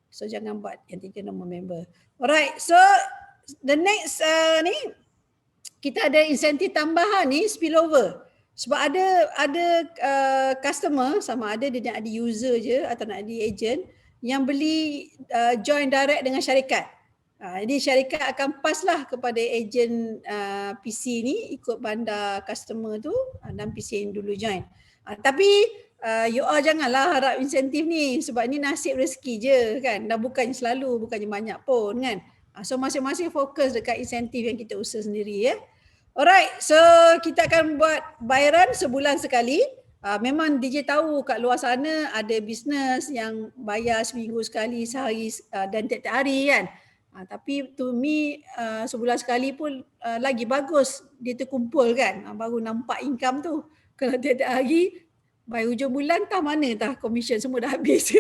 A: So jangan buat yang 3 nombor member. Alright, so the next ni kita ada insentif tambahan ni spillover. Sebab ada customer sama ada dia nak ada user je atau nak ada agent yang beli join direct dengan syarikat. Jadi syarikat akan pass lah kepada agent PC ni ikut bandar customer tu dan PC yang dulu join. Tapi you all janganlah harap insentif ni sebab ni nasib rezeki je kan. Dah bukannya selalu, bukannya banyak pun kan. So masing-masing fokus dekat insentif yang kita usaha sendiri Alright, so kita akan buat bayaran sebulan sekali. Memang DJ tahu kat luar sana ada bisnes yang bayar seminggu sekali, sehari dan tiap-tiap hari kan. Tapi to me sebulan sekali pun lagi bagus dia terkumpul kan. Baru nampak income tu. Kalau tiap-tiap hari by hujung bulan mana komisen semua dah habis.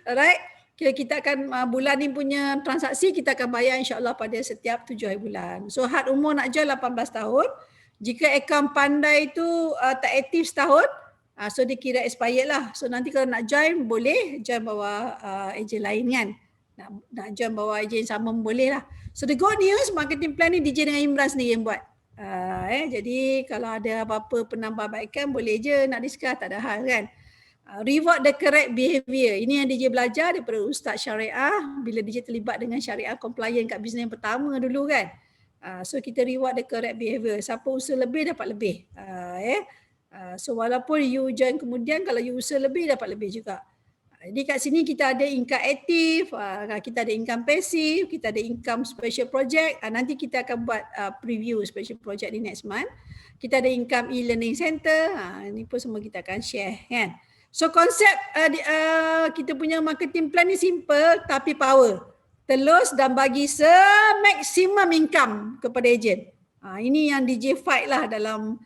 A: Alright. Kita akan bulan ni punya transaksi kita akan bayar insyaAllah pada setiap 7 hari bulan. So had umur nak join 18 tahun. Jika akaun pandai tu tak aktif setahun, so dia kira expired lah. So nanti kalau nak join boleh join bawah ejen lain kan. Nak join bawah ejen sama boleh lah. So the good news marketing plan ni DJ dengan Imran sendiri yang buat. Jadi kalau ada apa-apa penambahbaikan boleh je nak discuss, tak ada hal kan. Reward the correct behavior. Ini yang DJ belajar daripada Ustaz Syariah bila DJ terlibat dengan syariah compliant kat bisnes yang pertama dulu kan. So kita reward the correct behavior. Siapa usaha lebih dapat lebih. So walaupun you join kemudian kalau you usaha lebih dapat lebih juga. Jadi kat sini kita ada income aktif, kita ada income pasif, kita ada income special project. Nanti kita akan buat preview special project ni next month. Kita ada income e-learning center. Ini pun semua kita akan share kan. So konsep kita punya marketing plan ni simple tapi power. Telus dan bagi semaksimum income kepada ejen. Ini yang DJ fight lah dalam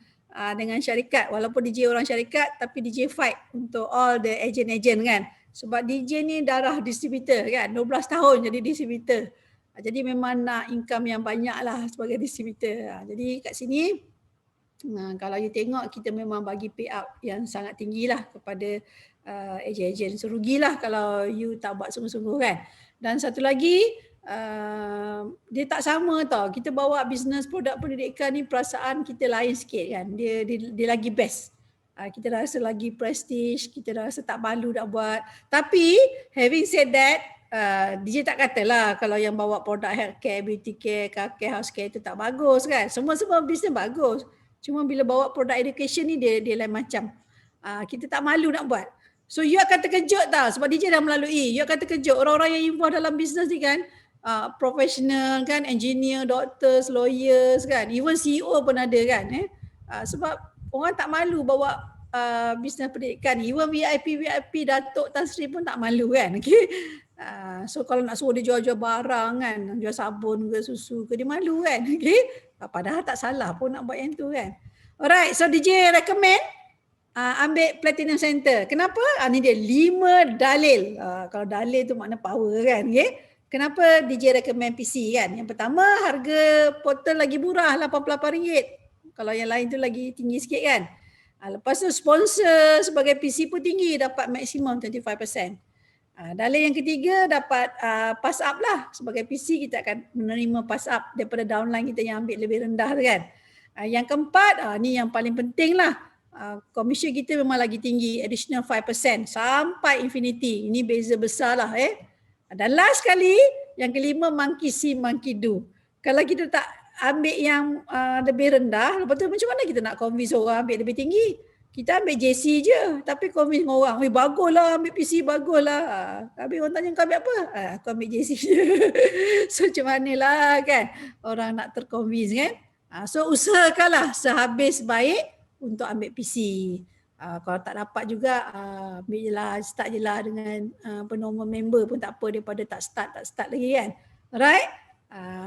A: dengan syarikat. Walaupun DJ orang syarikat tapi DJ fight untuk all the agent-agent kan. Sebab DJ ni darah distributor kan. 12 tahun jadi distributor. Jadi memang nak income yang banyak lah sebagai distributor. Jadi kat sini kalau you tengok kita memang bagi payout yang sangat tinggi lah kepada ejen-ejen. So rugilah kalau you tak buat sungguh-sungguh kan. Dan satu lagi dia tak sama tau. Kita bawa bisnes produk pendidikan ni perasaan kita lain sikit kan. Dia lagi best. Kita rasa lagi prestige, kita rasa tak malu nak buat. Tapi having said that, DJ tak katalah kalau yang bawa produk healthcare, beauty care, car care, house care itu tak bagus kan. Semua bisnes bagus. Cuma bila bawa produk education ni dia lain macam. Kita tak malu nak buat. So you akan terkejut tau sebab DJ dah melalui. You akan terkejut orang-orang yang involved dalam bisnes ni kan. Professional kan, engineer, doctors, lawyers kan. Even CEO pun ada kan. Sebab orang tak malu bawa bisnes pendidikan. Even VIP, Datuk Tan Sri pun tak malu kan. Okay? So kalau nak suruh dia jual-jual barang kan, jual sabun ke susu ke, dia malu kan. Okay? Padahal tak salah pun nak buat yang tu kan. Alright, so DJ recommend ambil Platinum Center. Kenapa? Ni dia 5 dalil. Kalau dalil tu makna power kan. Okay? Kenapa DJ recommend PC kan? Yang pertama harga portal lagi murah RM88. Kalau yang lain tu lagi tinggi sikit kan. Lepas tu sponsor sebagai PC pun tinggi, dapat maksimum 25%. Dalil yang ketiga dapat pass up lah. Sebagai PC kita akan menerima pass up daripada downline kita yang ambil lebih rendah tu kan. Yang keempat, ni yang paling penting lah. Komisen kita memang lagi tinggi, additional 5% sampai infinity. Ini beza besar lah Dan last kali, yang kelima monkey see, monkey do. Kalau kita tak ambil yang lebih rendah, lepas tu macam mana kita nak convince orang ambil lebih tinggi? Kita ambil JC je, tapi convince orang, baguslah ambil PC, baguslah. Habis orang tanya kau ambil apa? Aku ambil JC je. So macam manalah kan orang nak terconvince kan. So usahakanlah sehabis baik untuk ambil PC. Kalau tak dapat juga ambil je lah, start je lah dengan normal member pun tak apa, daripada tak start lagi kan. Alright.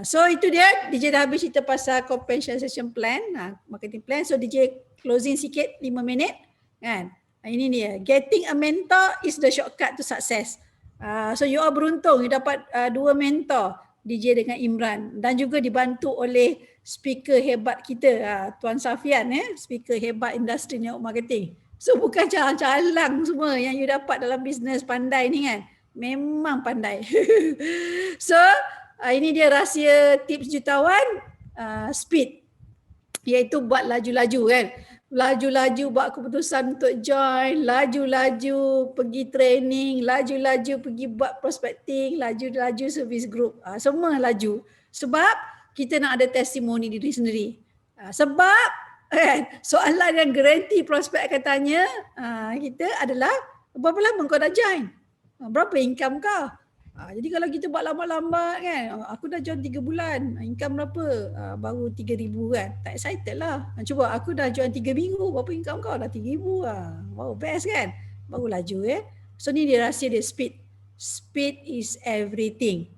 A: So itu dia, DJ dah habis cerita pasal compensation plan, marketing plan. So DJ closing sikit 5 minit kan. Ini dia, getting a mentor is the shortcut to success. So you all beruntung, you dapat 2 mentor, DJ dengan Imran, dan juga dibantu oleh speaker hebat kita, Tuan Safian, speaker hebat industri network marketing. So bukan calang-calang semua yang you dapat dalam bisnes pandai ni kan. Memang pandai. So ini dia rahsia tips jutawan, speed. Iaitu buat laju-laju kan. Laju-laju buat keputusan untuk join, laju-laju pergi training, laju-laju pergi buat prospecting, laju-laju service group. Semua laju. Sebab kita nak ada testimoni diri sendiri. Sebab soalan yang garanti prospek akan tanya kita adalah, berapa lama kau dah join? Berapa income kau? Jadi kalau kita buat lambat-lambat kan, aku dah join 3 bulan, income berapa? Baru 3,000 kan. Tak excited lah. Cuba aku dah join 3 minggu, berapa income kau? Dah 3,000 lah. Wow, best kan? Baru laju So ni dia rahsia dia, speed. Speed is everything.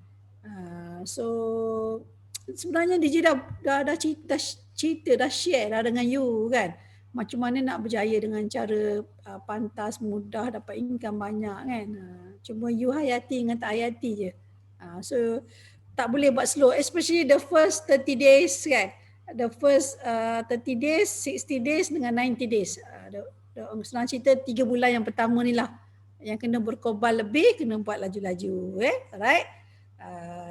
A: So sebenarnya DJ dah cerita, dah share dah dengan you kan. Macam mana nak berjaya dengan cara pantas, mudah, dapat income banyak kan. Cuma you hayati dengan tak hayati je. So tak boleh buat slow, especially the first 30 days kan. The first 30 days, 60 days dengan 90 days. Senang cerita 3 bulan yang pertama ni lah. Yang kena berkorban lebih, kena buat laju-laju. Alright.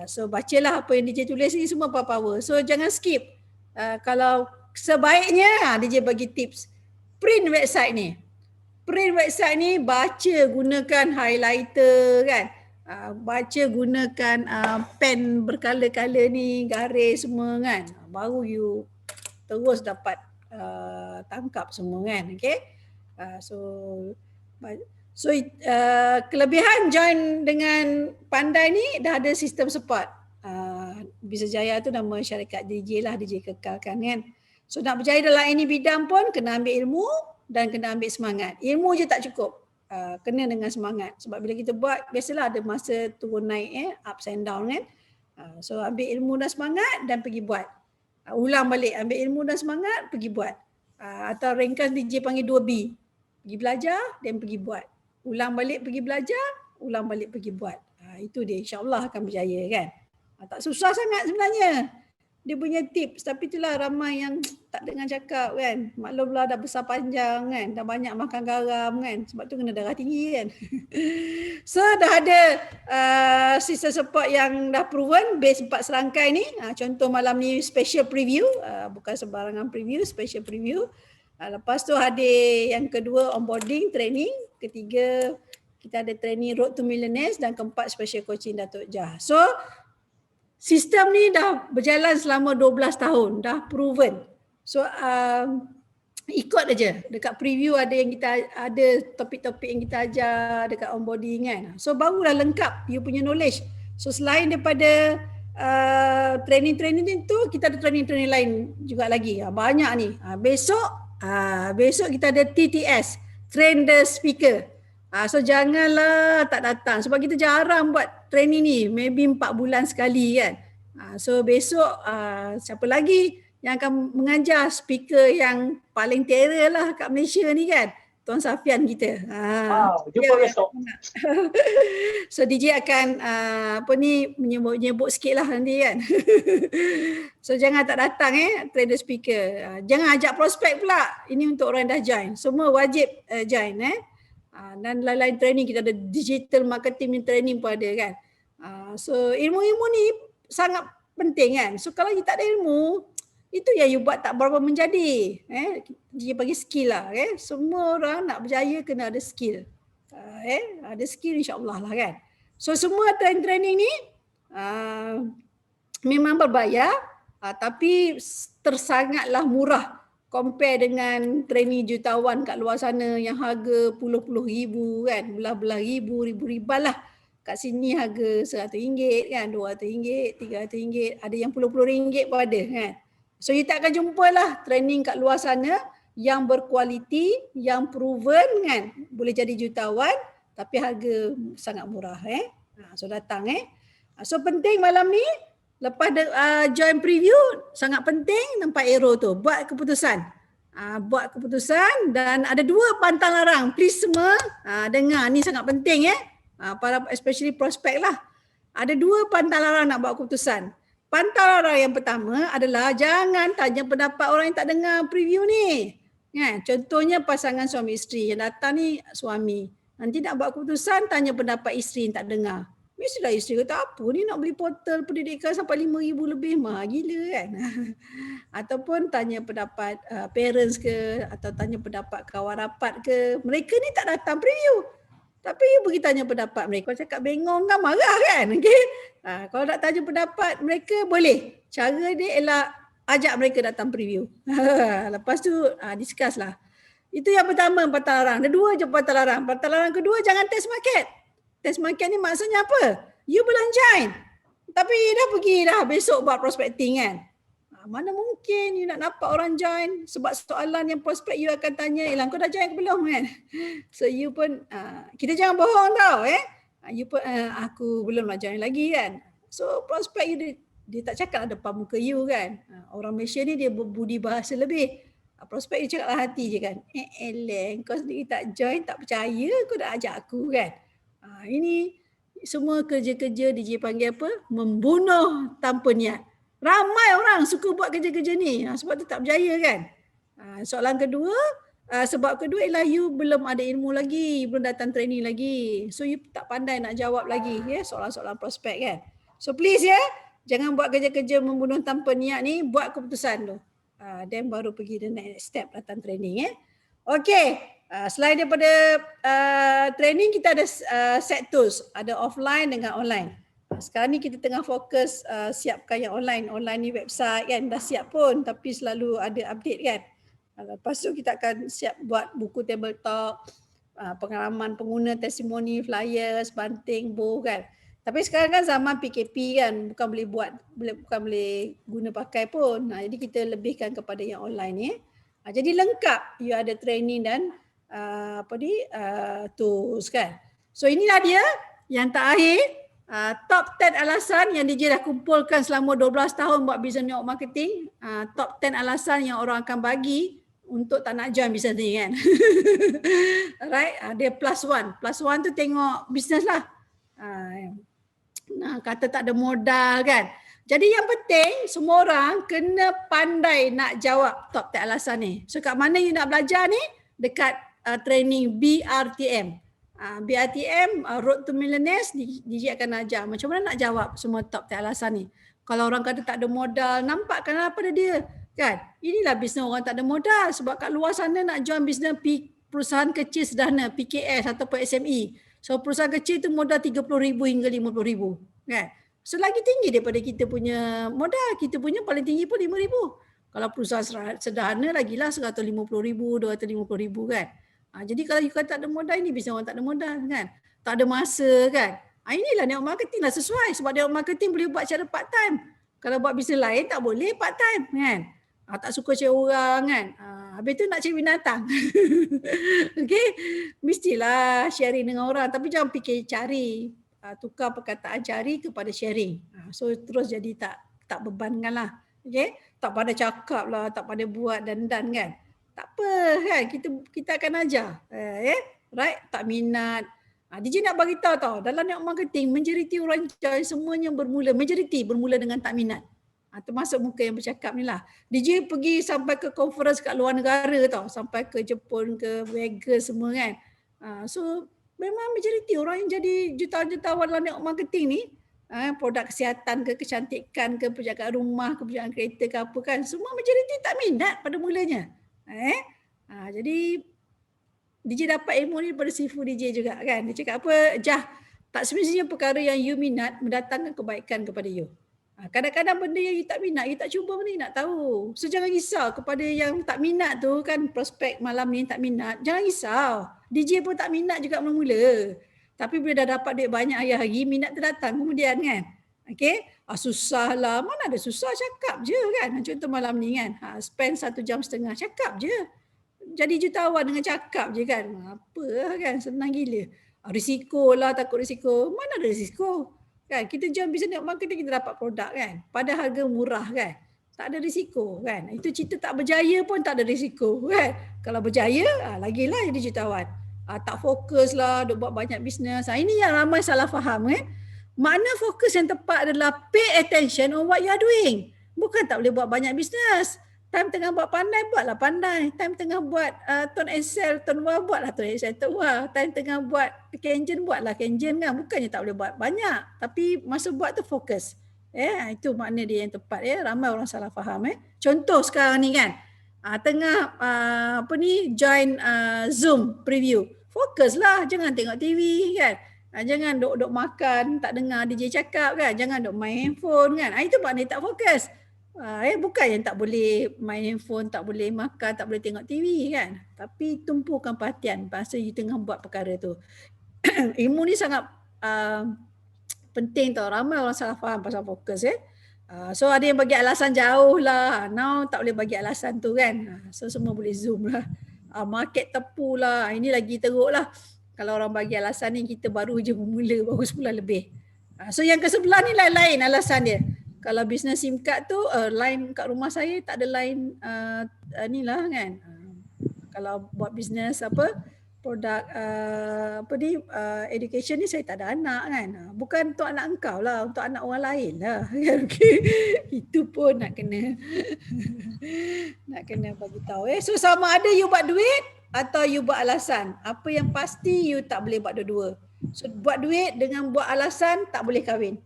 A: So bacalah apa yang DJ tulis ni, semua power. So jangan skip. Kalau sebaiknya DJ bagi tips, print website ni. Print website ni baca gunakan highlighter kan. Baca gunakan pen berkala-kala ni, garis semua kan. Baru you terus dapat tangkap semua kan. Okay. So kelebihan join dengan Pandai ni dah ada sistem support. Bisa Jaya tu nama syarikat DJ lah, DJ kekalkan kan. So nak berjaya dalam ini bidang pun kena ambil ilmu dan kena ambil semangat. Ilmu je tak cukup. Kena dengan semangat. Sebab bila kita buat, biasalah ada masa turun naik, ups and down kan. So ambil ilmu dan semangat dan pergi buat. Ulang balik, ambil ilmu dan semangat, pergi buat. Atau ringkas DJ panggil 2B. Pergi belajar dan pergi buat. Ulang balik pergi belajar, ulang balik pergi buat. Itu dia, insyaAllah akan berjaya kan. Tak susah sangat sebenarnya. Dia punya tips, tapi itulah ramai yang tak dengar cakap kan. Maklumlah dah besar panjang kan, dah banyak makan garam kan. Sebab tu kena darah tinggi kan. So dah ada sistem support yang dah proven, base 4 serangkai ni. Contoh malam ni special preview, bukan sembarangan preview, special preview. Lepas tu ada yang kedua onboarding, training. Ketiga kita ada training Road to Millionaires dan keempat special coaching Datuk Jah. So sistem ni dah berjalan selama 12 tahun, dah proven. So ikut aja. Dekat preview ada yang kita ada topik-topik yang kita ajar dekat onboarding kan. So barulah lengkap you punya knowledge. So selain daripada training-training tu, kita ada training-training lain juga lagi. Banyak ni. Besok kita ada TTS, Train the Speaker. So janganlah tak datang sebab kita jarang buat training ni, maybe 4 bulan sekali kan. So besok siapa lagi yang akan mengajar speaker yang paling terror lah kat Malaysia ni kan, Tuan Safian kita.
B: Jumpa besok.
A: So DJ akan menyebut sikit lah nanti kan. So jangan tak datang trainer speaker. Jangan ajak prospek pula. Ini untuk orang yang dah join. Semua wajib join dan lain-lain training, kita ada digital marketing training pun ada kan. So ilmu-ilmu ni sangat penting kan. So kalau you tak ada ilmu, itu yang you buat tak berapa menjadi. Dia bagi skill lah. Semua orang nak berjaya kena ada skill. Ada skill insyaAllah lah kan. So semua training ni memang berbayar. Tapi tersangatlah murah compare dengan trainee jutawan kat luar sana yang harga puluh-puluh ribu kan, belah-belah ribu, ribu-riban lah. Kat sini harga RM100 kan, RM200, RM300, ada yang puluh-puluh ringgit pun ada kan. So you tak akan jumpa lah training kat luar sana yang berkualiti, yang proven kan, boleh jadi jutawan tapi harga sangat murah So datang So penting malam ni lepas join preview sangat penting nampak arrow tu, buat keputusan. Buat keputusan dan ada 2 pantang larang. Please semua dengar, ni sangat penting para especially prospek lah. Ada 2 pantang larang nak buat keputusan. Pantang larang yang pertama adalah jangan tanya pendapat orang yang tak dengar preview ni. Contohnya pasangan suami isteri yang datang ni suami. Nanti nak buat keputusan tanya pendapat isteri yang tak dengar. Mestilah isteri kata apa ni nak beli portal pendidikan sampai RM5,000 lebih, mahal gila kan. Ataupun tanya pendapat parents ke, atau tanya pendapat kawan rapat ke. Mereka ni tak datang preview. Tapi you pergi tanya pendapat mereka. Kalau cakap bengong kan marah kan. Okay? Kalau nak tanya pendapat mereka boleh. Cara dia ialah ajak mereka datang preview. Lepas tu discuss lah. Itu yang pertama pantang larang. Ada 2 je pantang larang. Pantang larang kedua jangan test market. Test market ni maksudnya apa? You belum join. Tapi dah pergi dah besok buat prospecting kan. Mana mungkin you nak nampak orang join sebab soalan yang prospek you akan tanya, kau dah join ke belum kan? So you pun, kita jangan bohong tau you pun, aku belum nak join lagi kan. So prospek you dia tak cakap depan muka you kan. Orang Malaysia ni dia berbudi bahasa lebih. Prospek you cakap lah hati je kan. Kau sendiri tak join, tak percaya kau dah ajak aku kan. Ini semua kerja-kerja DJ panggil apa? Membunuh tanpa niat. Ramai orang suka buat kerja-kerja ni sebab tu tak berjaya kan. Soalan kedua, sebab kedua ialah you belum ada ilmu lagi, belum datang training lagi. So you tak pandai nak jawab lagi soalan-soalan prospek kan. So please jangan buat kerja-kerja membunuh tanpa niat ni, buat keputusan tu. Then baru pergi the next step datang training Okay. Selain daripada training kita ada set tools, ada offline dengan online. Sekarang ni kita tengah fokus siapkan yang online. Online ni website kan dah siap pun tapi selalu ada update kan. Lepas tu kita akan siap buat buku table talk, pengalaman pengguna, testimoni, flyers, banting, bow kan. Tapi sekarang kan zaman PKP kan, bukan boleh guna pakai pun. Jadi kita lebihkan kepada yang online ni. Jadi lengkap you ada training dan tools kan. So inilah dia yang terakhir. Top 10 alasan yang DJ dah kumpulkan selama 12 tahun buat business network marketing. Top 10 alasan yang orang akan bagi untuk tak nak join business ni kan. Alright, dia plus one. Plus one tu tengok business lah. Kata tak ada modal kan. Jadi yang penting semua orang kena pandai nak jawab top 10 alasan ni. So kat mana you nak belajar ni? Dekat training BRTM. BRTM, Road to Millionaires, DJ akan ajar macam mana nak jawab semua top 10 alasan ni. Kalau orang kata tak ada modal, nampakkan apa dia kan. Inilah bisnes orang tak ada modal sebab kat luar sana nak join bisnes perusahaan kecil sederhana, PKS ataupun SME. So perusahaan kecil tu modal 30,000 hingga 50,000 kan. So lagi tinggi daripada kita punya modal, kita punya paling tinggi pun 5,000. Kalau perusahaan sederhana lagilah 150,000, 250,000 kan. Jadi kalau you kata tak ada modal, ini bisnes orang tak ada modal kan. Tak ada masa kan. Inilah network marketing lah sesuai sebab network marketing boleh buat secara part time. Kalau buat bisnes lain tak boleh part time kan. Tak suka cari orang kan. Habis tu nak cari binatang. Okay. Mestilah sharing dengan orang tapi jangan fikir cari. Tukar perkataan cari kepada sharing. So terus jadi tak bebankan lah. Okay. Tak pandai cakap lah, tak pandai buat dan kan. Tak apa kan, kita akan ajar. Right? Tak minat. DJ nak bagi tahu tau, dalam network marketing, majoriti orang join semuanya bermula dengan tak minat. Termasuk muka yang bercakap ni lah. DJ pergi sampai ke conference kat luar negara tau, sampai ke Jepun, ke Vegas semua kan. So memang majoriti orang yang jadi jutawan-jutawan dalam network marketing ni, produk kesihatan ke, kecantikan ke, penjagaan rumah ke, penjagaan kereta ke apa kan, semua majoriti tak minat pada mulanya. Jadi DJ dapat ilmu ni daripada Sifu DJ juga kan. Dia cakap apa, Jah, tak semestinya perkara yang you minat mendatangkan kebaikan kepada you. Kadang-kadang benda yang you tak minat, you tak cuba mana you nak tahu. So jangan risau kepada yang tak minat tu kan, prospek malam ni tak minat, jangan risau. DJ pun tak minat juga mula-mula. Tapi bila dah dapat duit banyak hari-hari, minat tu datang kemudian kan. Okay, susah lah, mana ada susah, cakap je kan. Contoh malam ni kan, spend 1.5 jam, cakap je. Jadi jutawan dengan cakap je kan. Apa kan, senang gila. Risiko lah, takut risiko. Mana ada risiko? Kan? Kita jual business marketing, kita dapat produk kan. Pada harga murah kan. Tak ada risiko kan. Itu cerita tak berjaya pun tak ada risiko kan. Kalau berjaya, lagilah jadi jutawan. Tak fokus lah, duk buat banyak bisnes. Ini yang ramai salah faham kan. Makna fokus yang tepat adalah pay attention on what you are doing. Bukan tak boleh buat banyak bisnes. Time tengah buat pandai, buatlah pandai. Time tengah buat tone Excel, tone Word, buatlah tone Excel, tone Word. Time tengah buat Kanban, buatlah Kanban kan. Bukannya tak boleh buat banyak. Tapi masa buat tu fokus. Itu makna dia yang tepat. Ramai orang salah faham. Contoh sekarang ni kan. Tengah join Zoom preview. Fokuslah, jangan tengok TV kan. Jangan duk makan, tak dengar DJ cakap kan. Jangan duk main handphone kan. Itu makna tak fokus. Bukan yang tak boleh main handphone, tak boleh makan, tak boleh tengok TV kan. Tapi tumpukan perhatian masa you tengah buat perkara tu. Ilmu ni sangat penting tau. Ramai orang salah faham pasal fokus so ada yang bagi alasan jauh lah. Now tak boleh bagi alasan tu kan. So semua boleh Zoom lah. Market tepu lah. Ini lagi teruk lah. Kalau orang bagi alasan ni, kita baru je bermula, baru sebulan lebih. So yang ke sebelah ni lain-lain alasan dia. Kalau bisnes SIM card tu, line kat rumah saya tak ada line ni lah kan. Kalau buat bisnes produk education ni, saya tak ada anak kan. Bukan untuk anak engkau lah, untuk anak orang lain lah. Itu pun nak kena bagi tahu. So sama ada you buat duit atau you buat alasan. Apa yang pasti you tak boleh buat dua-dua. So buat duit dengan buat alasan tak boleh kahwin.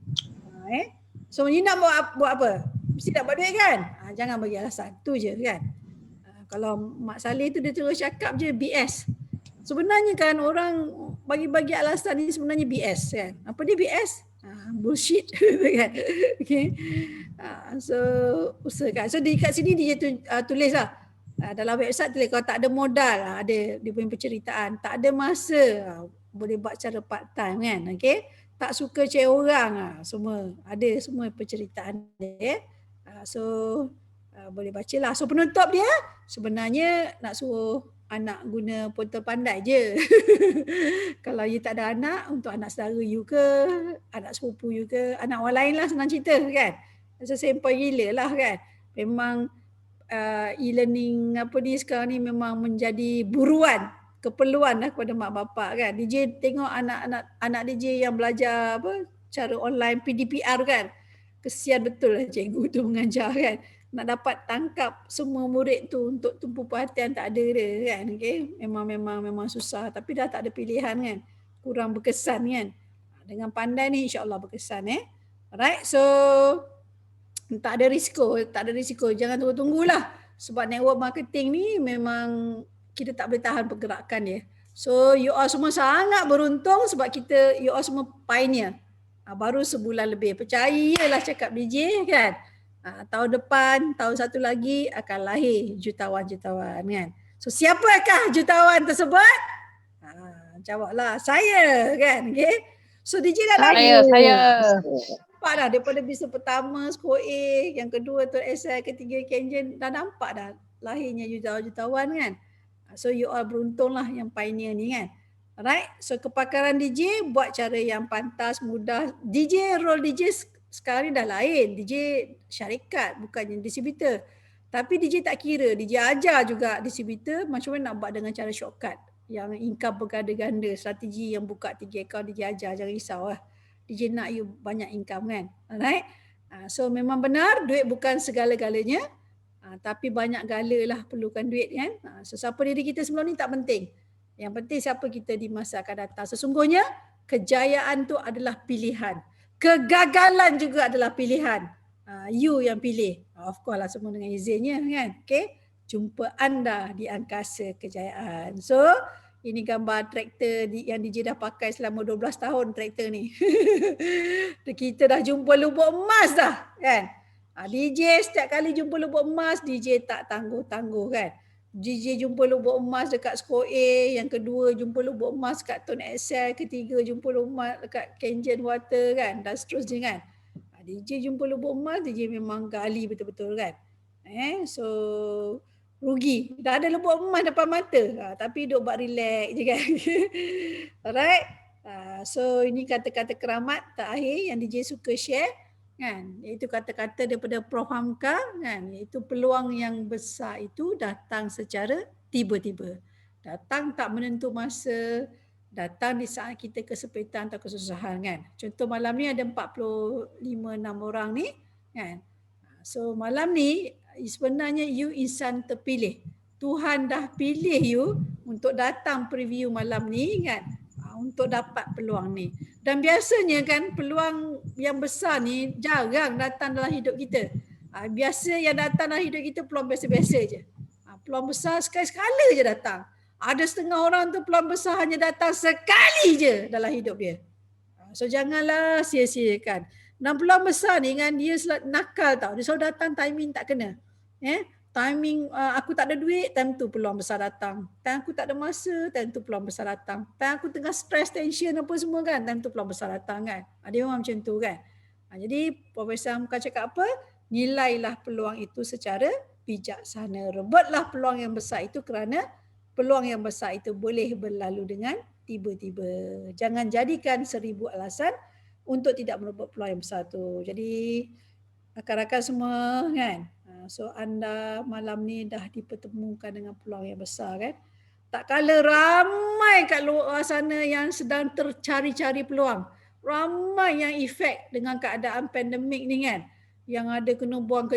A: So you nak buat apa? Mesti nak buat duit kan? Jangan bagi alasan. Tu je kan. Kalau Mak Saleh tu dia terus cakap je BS. Sebenarnya kan orang bagi-bagi alasan ni sebenarnya BS kan. Apa dia BS? Bullshit kan. Okay. So usahakan. So di kat sini dia tulis lah. Dalam website tulis kalau tak ada modal, ada dia punya penceritaan. Tak ada masa, boleh buat cara part time kan. Okay. Tak suka cari orang, semua ada semua penceritaan dia. So boleh baca lah. So penutup dia sebenarnya nak suruh anak guna portal pandai je. Kalau you tak ada anak, untuk anak saudara you ke, anak sepupu you ke, anak orang lain lah, senang cerita kan. So simple gila lah kan. Memang e-learning ni sekarang ni memang menjadi buruan, keperluan lah kepada mak bapak kan. DJ tengok anak DJ yang belajar cara online PDPR kan. Kesian betul lah cikgu tu mengajar kan. Nak dapat tangkap semua murid tu untuk tumpu perhatian tak ada dia kan. Okay? Memang susah, tapi dah tak ada pilihan kan. Kurang berkesan kan. Dengan pandai ni insya-Allah berkesan Alright, so tak ada risiko. Jangan tunggu-tunggulah. Sebab network marketing ni memang kita tak boleh tahan pergerakan dia. So you all semua sangat beruntung sebab you all semua pioneer. Baru sebulan lebih. Percayalah cakap DJ kan. Tahun depan, tahun satu lagi akan lahir jutawan-jutawan kan. So siapakah jutawan tersebut? Jawablah saya kan. Okay. So DJ dah lahir.
C: Saya.
A: Nampak dah daripada bisnes pertama Skor A, yang kedua tu SI, ketiga Kanban, dah nampak dah lahirnya jutawan-jutawan kan. So you all beruntung lah yang pioneer ni kan. Alright, so kepakaran DJ buat cara yang pantas, mudah. DJ, role DJ sekarang ni dah lain. DJ syarikat, bukannya distributor. Tapi DJ tak kira, DJ ajar juga distributor macam mana nak buat dengan cara shortcut. Yang income berganda-ganda, strategi yang buka 3 akaun DJ ajar, jangan risau lah. DJ nak you banyak income kan. Alright. So memang benar duit bukan segala-galanya. Tapi banyak gala lah perlukan duit kan. So siapa diri kita sebelum ni tak penting. Yang penting siapa kita di masa akan datang. Sesungguhnya kejayaan tu adalah pilihan. Kegagalan juga adalah pilihan. You yang pilih. Of course lah semua dengan izinnya kan. Okay. Jumpa anda di angkasa kejayaan. So Ini gambar traktor yang DJ dah pakai selama 12 tahun traktor ni. Kita dah jumpa lubuk emas dah kan. DJ setiap kali jumpa lubuk emas, DJ tak tangguh-tangguh kan. DJ jumpa lubuk emas dekat Skor A, yang kedua jumpa lubuk emas kat Tone Excel, ketiga jumpa lubuk emas dekat Kengen Water kan, dan seterusnya kan. DJ jumpa lubuk emas, DJ memang gali betul-betul kan. So rugi. Dah ada lubuk emas depan mata, tapi duk buat relax je kan. Alright. So ini kata-kata keramat terakhir yang DJ suka share kan, iaitu kata-kata daripada Prof Hamka kan, iaitu peluang yang besar itu datang secara tiba-tiba. Datang tak menentu masa, datang di saat kita kesempitan atau kesusahan kan. Contoh malam ni ada 45-6 orang ni kan. So malam ni sebenarnya you insan terpilih. Tuhan dah pilih you untuk datang preview malam ni kan, untuk dapat peluang ni. Dan biasanya kan peluang yang besar ni jarang datang dalam hidup kita. Biasa yang datang dalam hidup kita peluang biasa-biasa je. Peluang besar sekali-sekala je datang. Ada setengah orang tu peluang besar hanya datang sekali je dalam hidup dia. So janganlah sia-siakan. Dan peluang besar ni kan dia nakal tau. Dia selalu datang timing tak kena. Timing aku tak ada duit, time tu peluang besar datang. Time aku tak ada masa, time tu peluang besar datang. Time aku tengah stress, tension apa semua kan, time tu peluang besar datang kan. Dia memang macam tu kan. Jadi Profesor Hamka cakap apa? Nilailah peluang itu secara bijaksana. Rebutlah peluang yang besar itu kerana peluang yang besar itu boleh berlalu dengan tiba-tiba. Jangan jadikan 1000 alasan untuk tidak merebut peluang yang besar tu. Jadi rakan-rakan semua kan, so anda malam ni dah dipertemukan dengan peluang yang besar kan. Tak kala ramai kat luar sana yang sedang tercari-cari peluang. Ramai yang efek dengan keadaan pandemik ni kan. Yang ada kena buang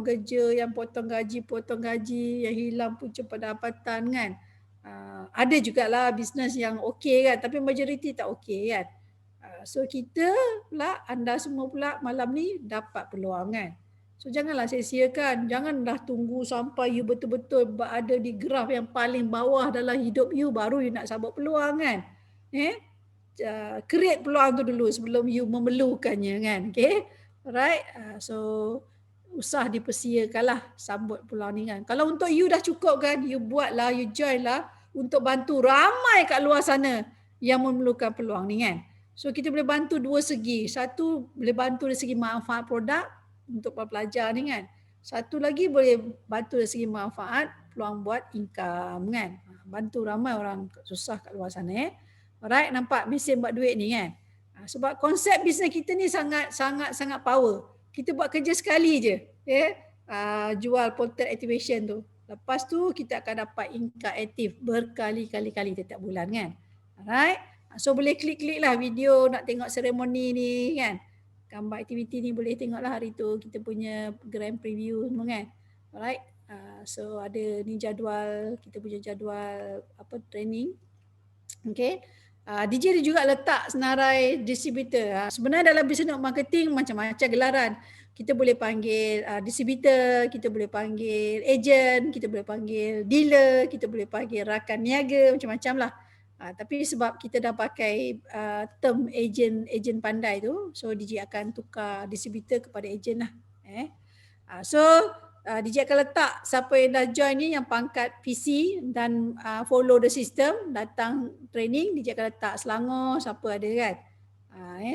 A: kerja, yang potong gaji, yang hilang punca pendapatan kan. Ada jugalah bisnes yang okey kan, tapi majoriti tak okey kan. So kita pula, anda semua pula malam ni dapat peluang kan. So janganlah sia-siakan, janganlah tunggu sampai you betul-betul berada di graf yang paling bawah dalam hidup you baru you nak sabut peluang kan. Create peluang tu dulu sebelum you memerlukannya kan. Okay. Alright. So usah dipersiakanlah sambut peluang ni kan. Kalau untuk you dah cukup kan, you buatlah, you join lah untuk bantu ramai kat luar sana yang memerlukan peluang ni kan. So kita boleh bantu dua segi. Satu boleh bantu dari segi manfaat produk untuk para pelajar ni kan. Satu lagi boleh bantu dari segi manfaat peluang buat income kan. Bantu ramai orang susah kat luar sana. Alright, nampak mesin buat duit ni kan. Sebab konsep bisnes kita ni sangat power. Kita buat kerja sekali je. Jual portal activation tu. Lepas tu kita akan dapat income aktif berkali-kali setiap bulan kan. Alright. So boleh klik-klik lah video nak tengok seremoni ni kan. Gambar aktiviti ni boleh tengok lah hari tu. Kita punya grand preview semua kan. Alright. So ada ni jadual, kita punya jadual training. Okay. DJ dia juga letak senarai distributor. Sebenarnya dalam business marketing macam-macam gelaran. Kita boleh panggil distributor, kita boleh panggil agent, kita boleh panggil dealer, kita boleh panggil rakan niaga, macam-macam lah. Tapi sebab kita dah pakai term agent pandai tu, so DJ akan tukar distributor kepada agent lah. So DJ akan letak siapa yang dah join ni yang pangkat PC dan follow the system, datang training, DJ akan letak Selangor siapa ada kan.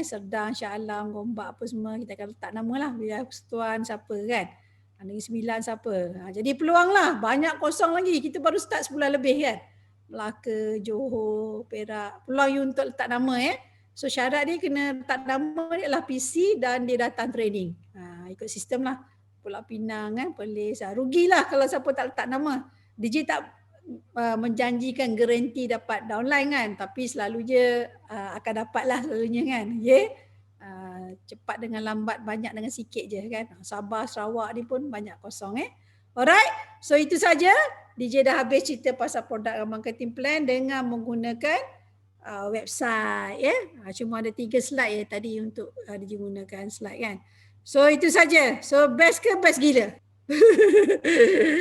A: Serdang, Shah Alam, Gombak apa semua kita akan letak nama lah. Wilayah Persekutuan siapa kan. Negeri Sembilan siapa. Jadi peluang lah, banyak kosong lagi. Kita baru start sebulan lebih kan. Melaka, Johor, Perak. Peluang you untuk letak nama So syarat dia kena letak nama dia adalah PC dan dia datang training. Ikut sistem lah. Pulau Pinang kan, Perlis. Rugilah kalau siapa tak letak nama. DJ tak menjanjikan garanti dapat downline kan. Tapi selalu je akan dapat lah selalunya kan. Cepat dengan lambat, banyak dengan sikit je kan. Sabah, Sarawak ni pun banyak kosong Alright. So itu saja. DJ dah habis cerita pasal produk dan marketing plan dengan menggunakan website Cuma ada 3 slide tadi untuk DJ gunakan slide kan. So itu saja. So best ke best gila?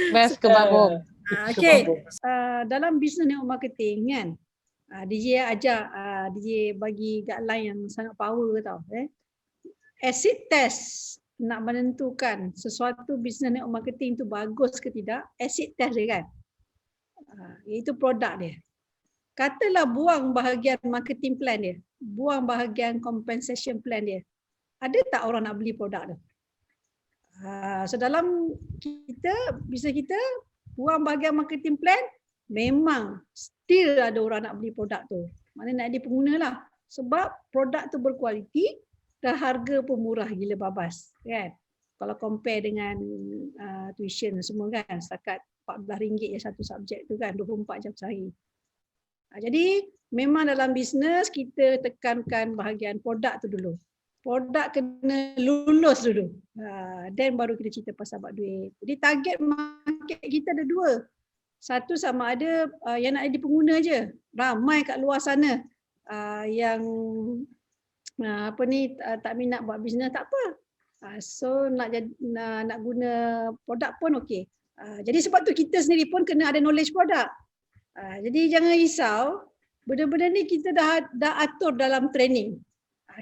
C: Best ke babuk?
A: Okey, dalam business network marketing kan, DJ ajar, DJ bagi guideline yang sangat power tau. Acid test nak menentukan sesuatu business network marketing tu bagus ke tidak, acid test dia kan. Iaitu produk dia. Katalah buang bahagian marketing plan dia, buang bahagian compensation plan dia. Ada tak orang nak beli produk tu? So dalam bisnes kita, buang bahagian marketing plan, memang still ada orang nak beli produk tu. Maknanya nak jadi pengguna lah. Sebab produk tu berkualiti dan harga pun murah gila babas. Kan? Kalau compare dengan tuition semua kan, setakat RM14 je satu subjek tu kan, 24 jam sehari. Jadi memang dalam bisnes kita tekankan bahagian produk tu dulu. Produk kena lulus dulu. Then baru kita cerita pasal buat duit. Jadi target market kita ada dua. Satu sama ada yang nak jadi pengguna je. Ramai kat luar sana yang tak minat buat bisnes, tak apa. So nak guna produk pun okey. Jadi sebab tu kita sendiri pun kena ada knowledge produk. Jadi jangan risau, benda-benda ni kita dah atur dalam training.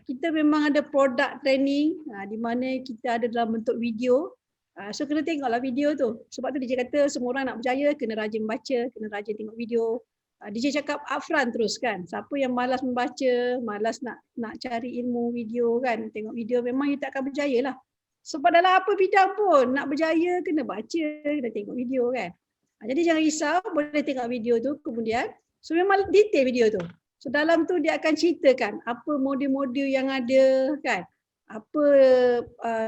A: Kita memang ada produk training di mana kita ada dalam bentuk video. So kena tengoklah video tu. Sebab tu DJ kata semua orang nak berjaya kena rajin baca, kena rajin tengok video. DJ cakap upfront terus kan. Siapa yang malas membaca, malas nak cari ilmu video kan, tengok video memang you tak akan berjaya lah. Sebab dalam apa bidang pun nak berjaya kena baca, kena tengok video kan. Jadi jangan risau, boleh tengok video tu kemudian. So memang detail video tu. So dalam tu dia akan ceritakan apa modul-modul yang ada kan. Apa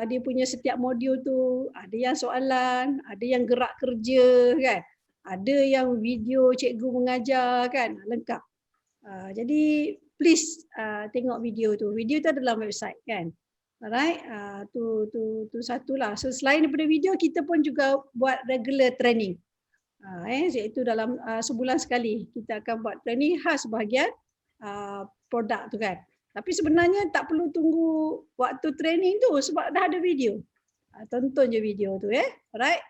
A: dia punya setiap modul tu, ada yang soalan, ada yang gerak kerja kan. Ada yang video cikgu mengajar kan, lengkap. Jadi please tengok video tu. Video tu ada dalam website kan. Alright, tu satulah. So selain daripada video, kita pun juga buat regular training. Iaitu dalam sebulan sekali kita akan buat training khas bahagian produk tu kan. Tapi sebenarnya tak perlu tunggu waktu training tu sebab dah ada video. Tonton je video tu Alright.